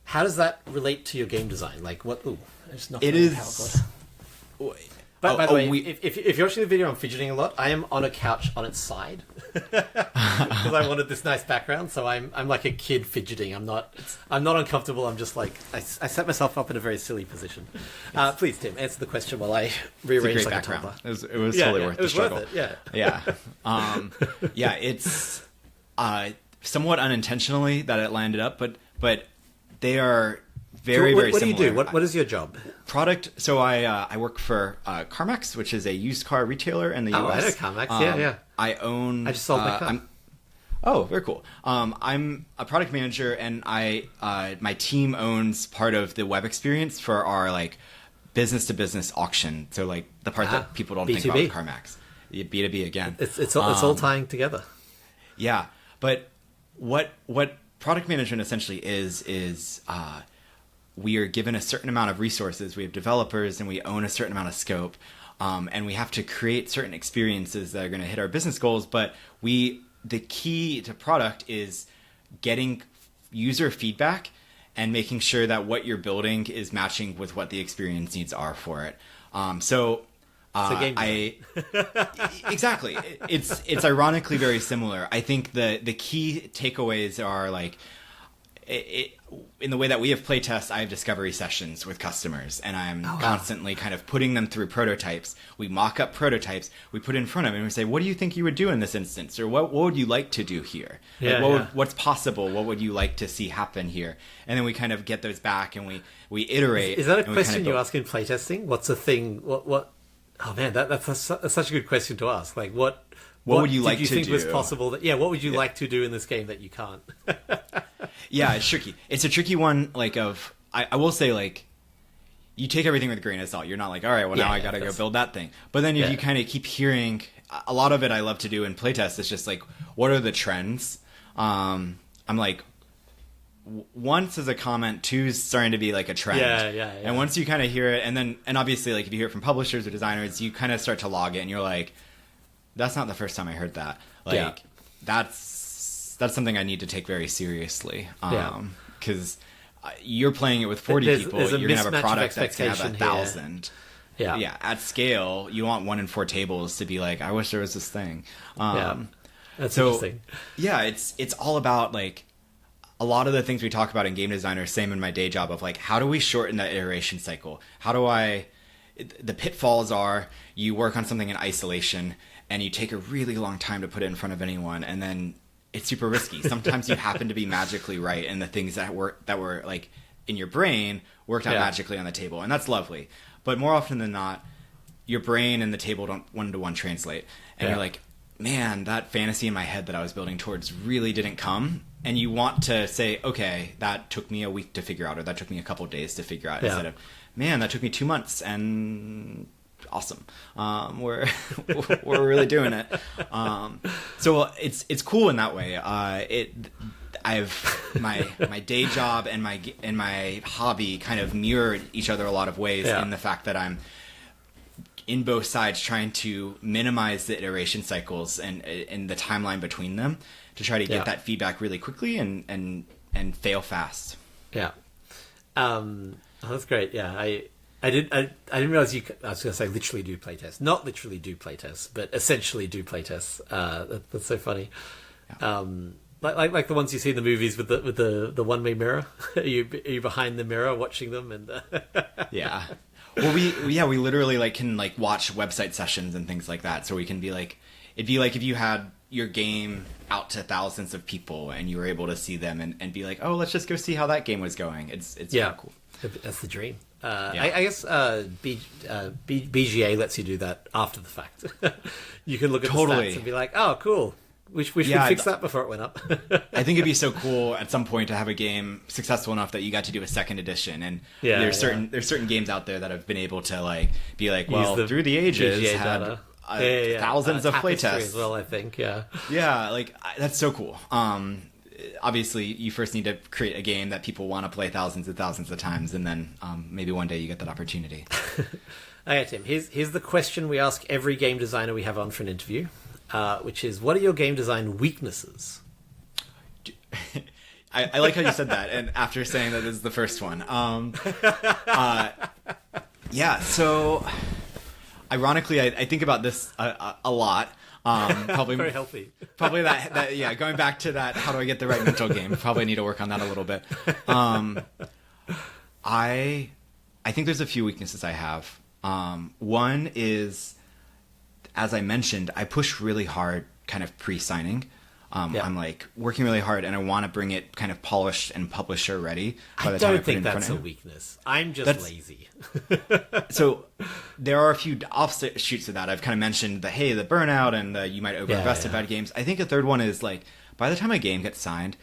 How does that relate to your game design? Like what? Ooh, it's not. It is. By the way, if you're watching the video, I'm fidgeting a lot. I am on a couch on its side because I wanted this nice background. So I'm like a kid fidgeting. I'm not uncomfortable. I'm just like I set myself up in a very silly position. Please, Tim, answer the question while I rearrange like background. a toddler. It was totally worth the struggle. Worth it, yeah. It's somewhat unintentionally that it landed up, but they are very what similar. What do you do? What is your job? Product. So I work for CarMax, which is a used car retailer in the US. Oh, I know CarMax. Yeah. I own. I just sold my car. Oh, very cool. I'm a product manager, and my team owns part of the web experience for our like business to business auction. So like the part that people don't B2B. think about with CarMax. B2B again. It's all tying together. Yeah, but what product management essentially is we are given a certain amount of resources. We have developers, and we own a certain amount of scope, and we have to create certain experiences that are going to hit our business goals. But the key to product is getting user feedback and making sure that what you're building is matching with what the experience needs are for it. Exactly. It's ironically very similar. I think the key takeaways are like in the way that we have playtests, I have discovery sessions with customers, and I'm constantly kind of putting them through prototypes. We mock up prototypes, we put it in front of them, and we say, what do you think you would do in this instance? Or what would you like to do here? What's possible? What would you like to see happen here? And then we kind of get those back, and we iterate. Is that a question you ask in playtesting? What's a thing? What? Oh man, that's such a good question to ask. Like, what would you like did you to think do? was possible? What would you like to do in this game that you can't? Yeah, it's tricky. It's a tricky one. Like, I will say, like, you take everything with a grain of salt. You're not like, all right, well, now I got to go build that thing. But then if you kind of keep hearing, a lot of it I love to do in playtest is just like, what are the trends? I'm like, once is a comment, two is starting to be like a trend. Yeah. And once you kind of hear it, and obviously, like, if you hear it from publishers or designers, you kind of start to log it, and you're like, that's not the first time I heard that. Like, that's something I need to take very seriously. Because you're playing it with 40 people, you're going to have a product that's going to have 1,000. Yeah. At scale, you want 1 in 4 tables to be like, I wish there was this thing. That's interesting. Yeah, it's all about, like, a lot of the things we talk about in game design are same in my day job of, like, how do we shorten that iteration cycle? The pitfalls are you work on something in isolation and you take a really long time to put it in front of anyone, and then it's super risky. Sometimes you happen to be magically right, and the things that were like in your brain worked out magically on the table, and that's lovely. But more often than not, your brain and the table don't one-to-one translate, and you're like, man, that fantasy in my head that I was building towards really didn't come. And you want to say, okay, that took me a week to figure out, or that took me a couple of days to figure out, instead of, man, that took me 2 months, and awesome. We're really doing it. So it's cool in that way. I've my day job and my hobby kind of mirrored each other a lot of ways in the fact that I'm in both sides trying to minimize the iteration cycles and the timeline between them to try to get that feedback really quickly and fail fast. Yeah. That's great. Yeah. I didn't realize I was going to say literally do playtests. Not literally do playtests, but essentially do playtests. That's so funny. Yeah. Like the ones you see in the movies with the one-way mirror. Are you behind the mirror watching them and Yeah. Well, we literally like can like watch website sessions and things like that. So we can be like, it'd be like if you had your game out to thousands of people and you were able to see them and be like, oh, let's just go see how that game was going. It's pretty cool. That's the dream. I guess BGA lets you do that after the fact. You can look at the stats and be like, oh, cool. We should fix that before it went up. I think it'd be so cool at some point to have a game successful enough that you got to do a second edition. And there's certain games out there that have been able to like be like, well, through the ages BGA had thousands of playtests as well. I think, like that's so cool. Obviously, you first need to create a game that people want to play thousands and thousands of times, and then maybe one day you get that opportunity. Okay, Tim. Here's the question we ask every game designer we have on for an interview. Which is, what are your game design weaknesses? I like how you said that, and after saying that this is the first one. So ironically, I think about this a lot. Probably very healthy. Probably that going back to that, how do I get the right mental game? Probably need to work on that a little bit. I think there's a few weaknesses I have. One is, as I mentioned, I push really hard kind of pre-signing. I'm like working really hard and I want to bring it kind of polished and publisher ready by the time I put it in front of him. I don't think that's a weakness. I'm just lazy. So there are a few offshoots of that. I've kind of mentioned the burnout and you might overinvest in bad games. I think a third one is like, by the time a game gets signed,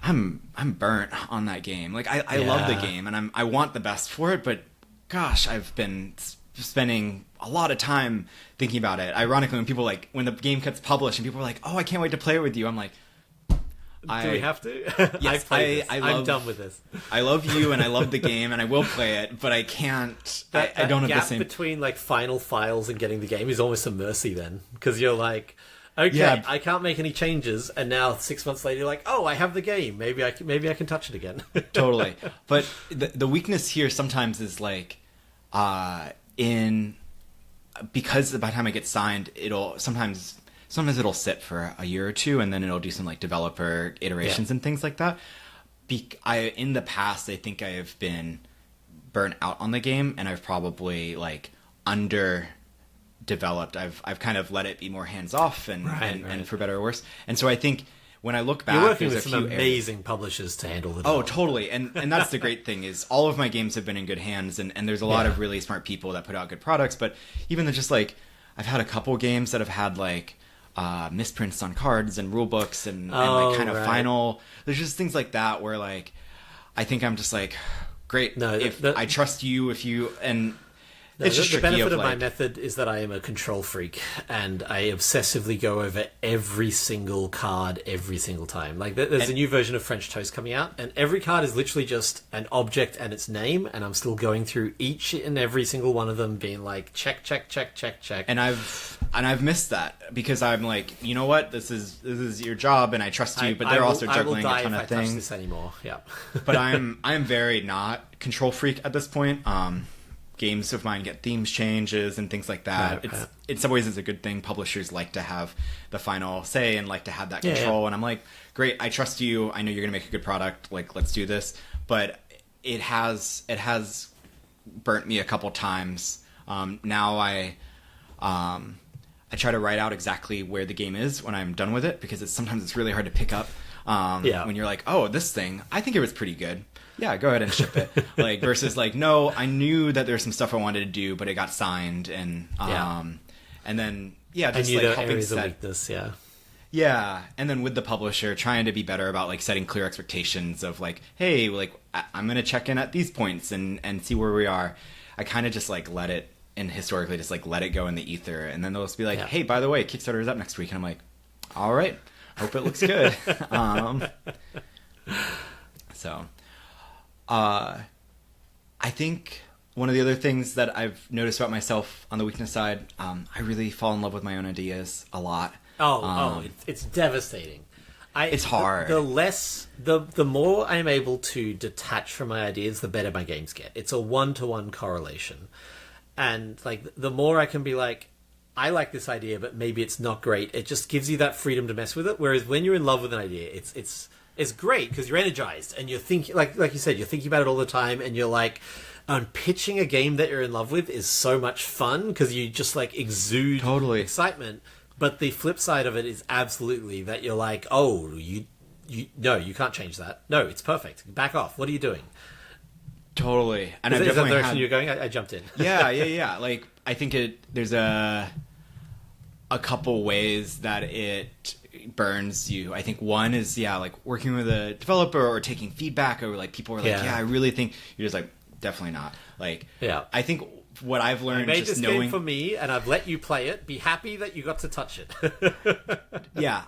I'm burnt on that game. Like I love the game and I want the best for it, but gosh, I've been spending a lot of time thinking about it. Ironically, when the game gets published and people are like, "Oh, I can't wait to play it with you," I'm like, "Do we have to?" Yes, I'm done with this. I love you and I love the game and I will play it, but I can't. I don't have the same. Gap between like final files and getting the game is almost a mercy then, because you're like, okay, I can't make any changes, and now 6 months later, you're like, oh, I have the game. Maybe I can touch it again. Totally, but the weakness here sometimes is like, because by the time it gets signed, it'll sometimes it'll sit for a year or two, and then it'll do some like developer iterations and things like that. In the past, I think I have been burnt out on the game, and I've probably like underdeveloped. I've kind of let it be more hands off and for better or worse. And so I think when I look back, You're working there's with a some few amazing publishers to handle it. Oh, totally. And that's the great thing is all of my games have been in good hands, and there's a lot of really smart people that put out good products. But even just like, I've had a couple games that have had like misprints on cards and rule books and like kind of final. There's just things like that where like I think I'm just like, great. No, I trust you if you and. No, it's just the benefit of my method is that I am a control freak, and I obsessively go over every single card every single time. Like, there's a new version of French Toast coming out, and every card is literally just an object and its name, and I'm still going through each and every single one of them, being like, check, check, check, check, check. And I've missed that because I'm like, you know what, this is your job, and I trust you. But they're also juggling a ton of things. I will die if I touch this anymore. Yeah. But I'm very not control freak at this point. Games of mine get themes changes and things like that. Right. In some ways, it's a good thing. Publishers like to have the final say and like to have that control. Yeah. And I'm like, great, I trust you. I know you're going to make a good product. Like, let's do this. But it has burnt me a couple times. Now I try to write out exactly where the game is when I'm done with it, because sometimes it's really hard to pick up when you're like, oh, this thing, I think it was pretty good. Yeah, go ahead and ship it. Like, versus like, no, I knew that there's some stuff I wanted to do, but it got signed, and then just like helping set weakness, and then with the publisher trying to be better about like setting clear expectations of like, hey, like I'm gonna check in at these points and see where we are. I kind of just like let it, and historically just like let it go in the ether, and then they'll just be like, hey, by the way, Kickstarter is up next week, and I'm like, all right, hope it looks good. So. I think one of the other things that I've noticed about myself on the weakness side, I really fall in love with my own ideas a lot. It's devastating. It's hard. The more I'm able to detach from my ideas, the better my games get. It's a 1-to-1 correlation. And like, the more I can be like, I like this idea, but maybe it's not great. It just gives you that freedom to mess with it. Whereas when you're in love with an idea, it's great because you're energized and you're thinking, like you said, you're thinking about it all the time, and you're like, pitching a game that you're in love with is so much fun because you just like exude excitement. But the flip side of it is absolutely that you're like, oh, no, you can't change that. No, it's perfect. Back off. What are you doing? Totally. And is that the direction you're going? I jumped in. Yeah. Like, I think there's a couple ways that it burns you. I think one is like working with a developer or taking feedback, or like people are like, I really think, you're just like, definitely not. Like, I think what I've learned, I made just this knowing game for me, and I've let you play it. Be happy that you got to touch it.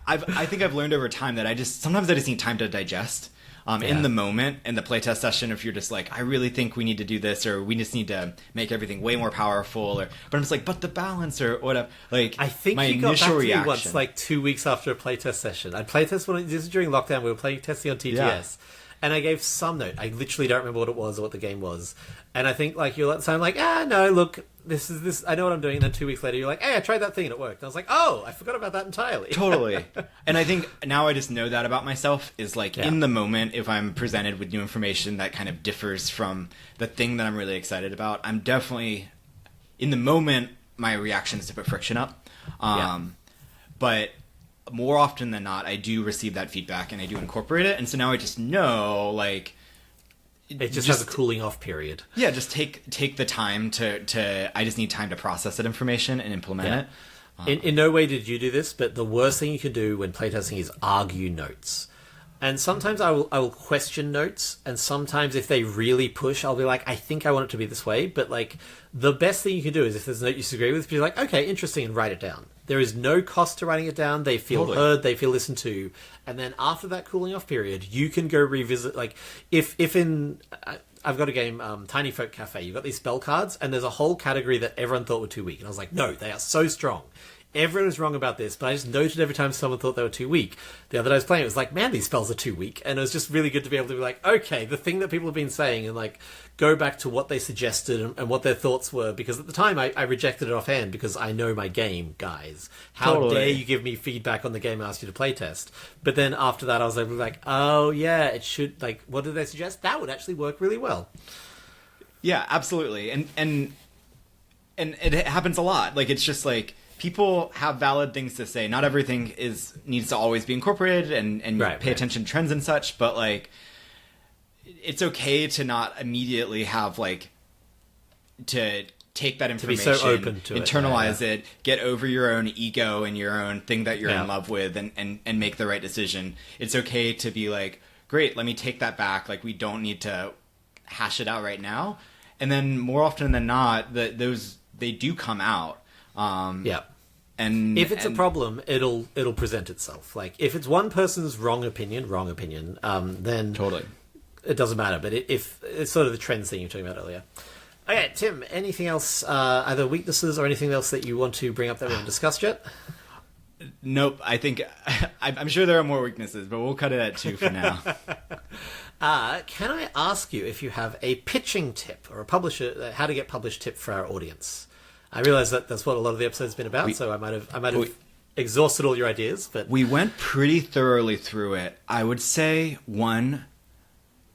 I think I've learned over time that sometimes I just need time to digest. In the moment, in the playtest session, if you're just like, I really think we need to do this, or we just need to make everything way more powerful, but I'm just like, but the balance, or whatever. Like, I think my initial reaction, me once, like 2 weeks after a playtest session. I playtest this is during lockdown. We were playing testing on TTS, and I gave some note. I literally don't remember what it was or what the game was. And I think like you're so I'm like, no, look, this is this. I know what I'm doing. And then 2 weeks later, you're like, hey, I tried that thing and it worked. And I was like, oh, I forgot about that entirely. Totally. And I think now I just know that about myself is like in the moment, if I'm presented with new information that kind of differs from the thing that I'm really excited about, I'm definitely in the moment. My reaction is to put friction up. But more often than not, I do receive that feedback and I do incorporate it. And so now I just know, like, it just has a cooling off period. Yeah, just take the time to I just need time to process that information and implement it. In no way did you do this, but the worst thing you can do when playtesting is argue notes. And sometimes I will question notes, and sometimes if they really push, I'll be like, I think I want it to be this way. But like, the best thing you can do is if there's a note you disagree with, be like, okay, interesting, and write it down. There is no cost to writing it down. They feel heard, they feel listened to. And then after that cooling off period, you can go revisit, like, if in... I've got a game, Tiny Folk Cafe. You've got these spell cards, and there's a whole category that everyone thought were too weak. And I was like, no, they are so strong. Everyone was wrong about this, but I just noted every time someone thought they were too weak. The other day I was playing, it was like, man, these spells are too weak. And it was just really good to be able to be like, okay, the thing that people have been saying, and like go back to what they suggested and what their thoughts were. Because at the time I rejected it offhand because I know my game, guys. How dare you give me feedback on the game I asked you to playtest? But then after that I was able to be like, oh yeah, it should, like, what did they suggest? That would actually work really well. Yeah, absolutely. And it happens a lot. Like, it's just like, people have valid things to say. Not everything needs to always be incorporated, and pay attention to trends and such. But like, it's okay to not immediately have like to take that information, to be so open to internalize it, get over your own ego and your own thing that you're in love with, and make the right decision. It's okay to be like, great, let me take that back. Like, we don't need to hash it out right now. And then more often than not, they do come out. And if it's a problem, it'll present itself. Like, if it's one person's wrong opinion, then totally it doesn't matter. But if it's sort of the trends thing you were talking about earlier. Okay, Tim, anything else, either weaknesses or anything else that you want to bring up that we haven't discussed yet? Nope. I think I'm sure there are more weaknesses, but we'll cut it at 2 for now. Can I ask you if you have a pitching tip or a publisher, how to get published tip for our audience? I realize that that's what a lot of the episode's been about, so I might have exhausted all your ideas, but we went pretty thoroughly through it. I would say one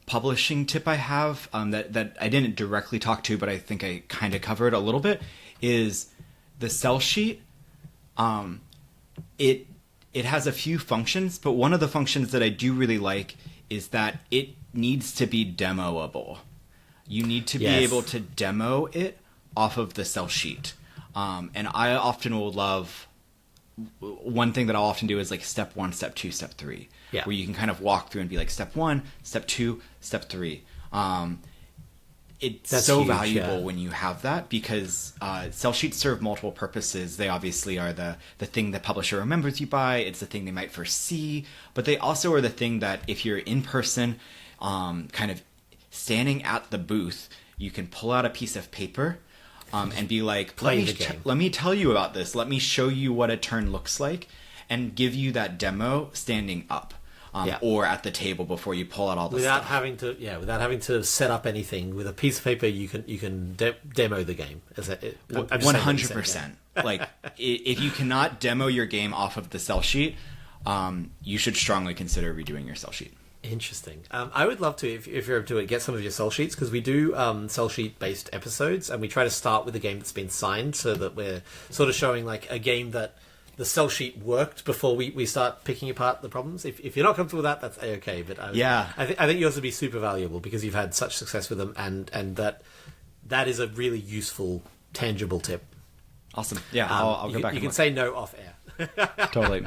publishing tip I have that I didn't directly talk to, but I think I kind of covered a little bit, is the sell sheet. It has a few functions, but one of the functions that I do really like is that it needs to be demoable. You need to be able to demo it off of the sell sheet. And I often will love, one thing that I'll often do is like step 1, step 2, step 3, where you can kind of walk through and be like step 1, step 2, step 3. That's so huge, valuable when you have that, because sell sheets serve multiple purposes. They obviously are the thing the publisher remembers you by. It's the thing they might first see, but they also are the thing that if you're in person, kind of standing at the booth, you can pull out a piece of paper and be like, let me tell you about this. Let me show you what a turn looks like, and give you that demo standing up. Or at the table before you pull out all the stuff. Without having to set up anything, with a piece of paper, you can demo the game. 100%. Like, if you cannot demo your game off of the sell sheet, you should strongly consider redoing your sell sheet. Interesting. I would love to, if you're able to, get some of your sell sheets, because we do sell sheet based episodes, and we try to start with a game that's been signed, so that we're sort of showing like a game that the sell sheet worked before we start picking apart the problems. If you're not comfortable with that, that's a-okay. But I think yours would be super valuable, because you've had such success with them, and that is a really useful, tangible tip. Awesome. Yeah, I'll go back. You can say no off air. Totally.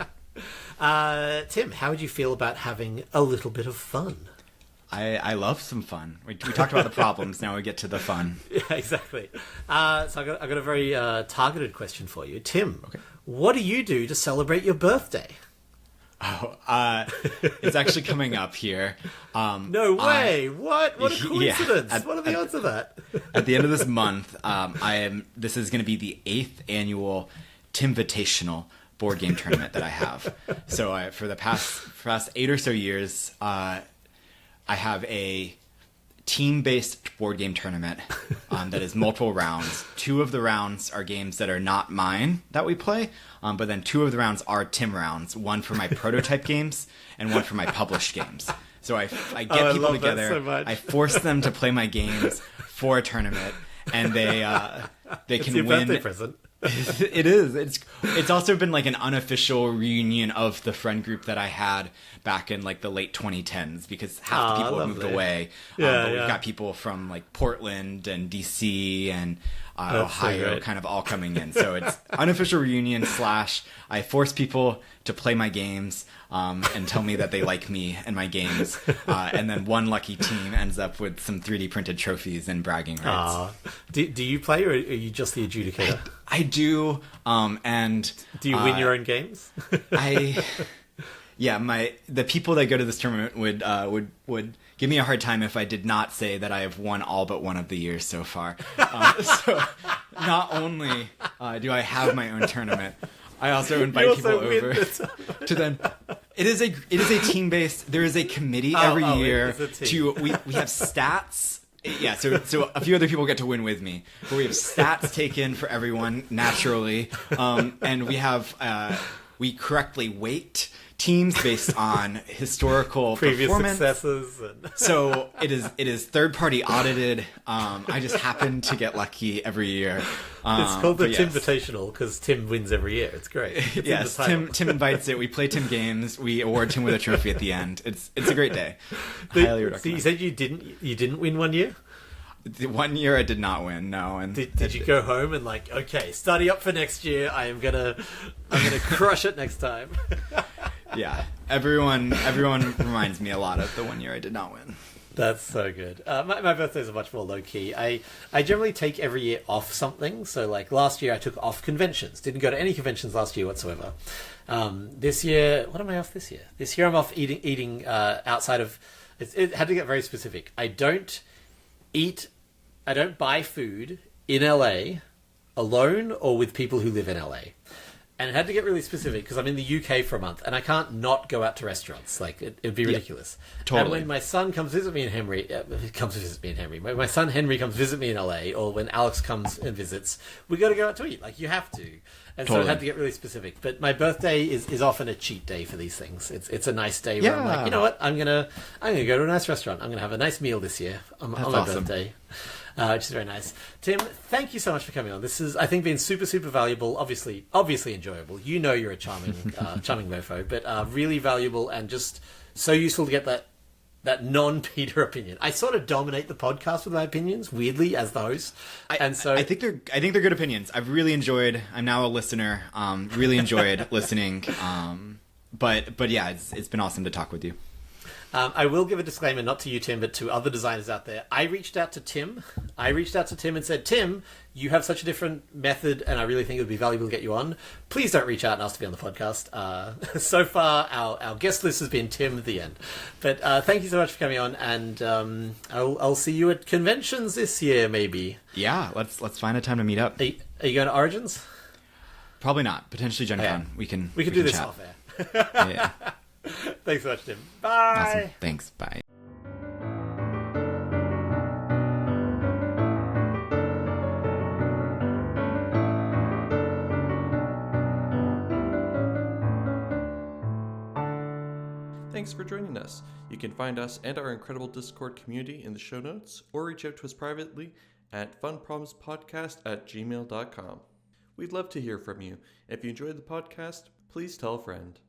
Tim, how would you feel about having a little bit of fun? I love some fun. We talked about the problems. Now we get to the fun. Yeah, exactly. So I've got a very targeted question for you, Tim. Okay. What do you do to celebrate your birthday? It's actually coming up here. No way! What a coincidence! Yeah, what are the odds of that? At the end of this month, this is going to be the 8th annual Timvitational board game tournament that I have. So for the past 8 or so years, I have a team-based board game tournament that is multiple rounds. 2 of the rounds are games that are not mine that we play, but then 2 of the rounds are Tim rounds, one for my prototype games and one for my published games. So I get people together, so I force them to play my games for a tournament, and they can win. Birthday present. It is. It's also been like an unofficial reunion of the friend group that I had back in like the late 2010s, because half the people have moved away. But we've got people from like Portland and DC and Ohio kind of all coming in. So it's unofficial reunion / I force people to play my games and tell me that they like me and my games. And then one lucky team ends up with some 3D printed trophies and bragging rights. Do you play, or are you just the adjudicator? I do. And do you win your own games? The people that go to this tournament would give me a hard time if I did not say that I have won all but one of the years so far. So not only do I have my own tournament, I also invite people over to then. It is a team based. There is a committee every year we have stats. Yeah, so a few other people get to win with me, but we have stats taken for everyone naturally, and we have we correctly weight teams based on historical Previous performance. successes. And... So it is third party audited. I just happen to get lucky every year. It's called the but Tim yes. Invitational because Tim wins every year. It's great. It's in Yes, the title. Tim invites it. We play Tim games. We award Tim with a trophy at the end. It's a great day. So Highly you recommend. said you didn't win one year? The 1 year I did not win. No, and Did you go home and like, okay, study up for next year. I'm gonna crush it next time. Yeah, everyone reminds me a lot of the 1 year I did not win. That's so good. My birthdays are much more low key. I generally take every year off something. So like last year I took off conventions. Didn't go to any conventions last year whatsoever. This year, what am I off this year? This year I'm off eating outside of. It had to get very specific. I don't buy food in LA alone or with people who live in LA. And it had to get really specific because I'm in the UK for a month and I can't not go out to restaurants. Like, it'd be ridiculous. Totally. And when my son comes visit me in Henry, when my son Henry comes visit me in LA, or when Alex comes and visits, we got to go out to eat. Like, you have to. And so it had to get really specific. But my birthday is often a cheat day for these things. It's a nice day where I'm like, you know what? I'm gonna go to a nice restaurant. I'm gonna have a nice meal this year on my awesome. birthday. Which is very nice. Tim, thank you so much for coming on. This has, I think, been super, super valuable. Obviously enjoyable. You know you're a charming mofo, but really valuable and just so useful to get that non-Peter opinion. I sort of dominate the podcast with my opinions, weirdly, as the host. I think they're good opinions. I've really enjoyed. I'm now a listener. Really enjoyed listening. But yeah, it's been awesome to talk with you. I will give a disclaimer, not to you, Tim, but to other designers out there. I reached out to Tim and said, Tim, you have such a different method, and I really think it would be valuable to get you on. Please don't reach out and ask to be on the podcast. So far, our guest list has been Tim at the end. But thank you so much for coming on, and I'll see you at conventions this year, maybe. Yeah, let's find a time to meet up. Are you going to Origins? Probably not. Potentially Gen Con. We can do this chat. off air. Yeah. Thanks so much, Tim. Bye. Awesome. Thanks. Bye. Thanks for joining us. You can find us and our incredible Discord community in the show notes, or reach out to us privately at funproblemspodcast@gmail.com. We'd love to hear from you. If you enjoyed the podcast, please tell a friend.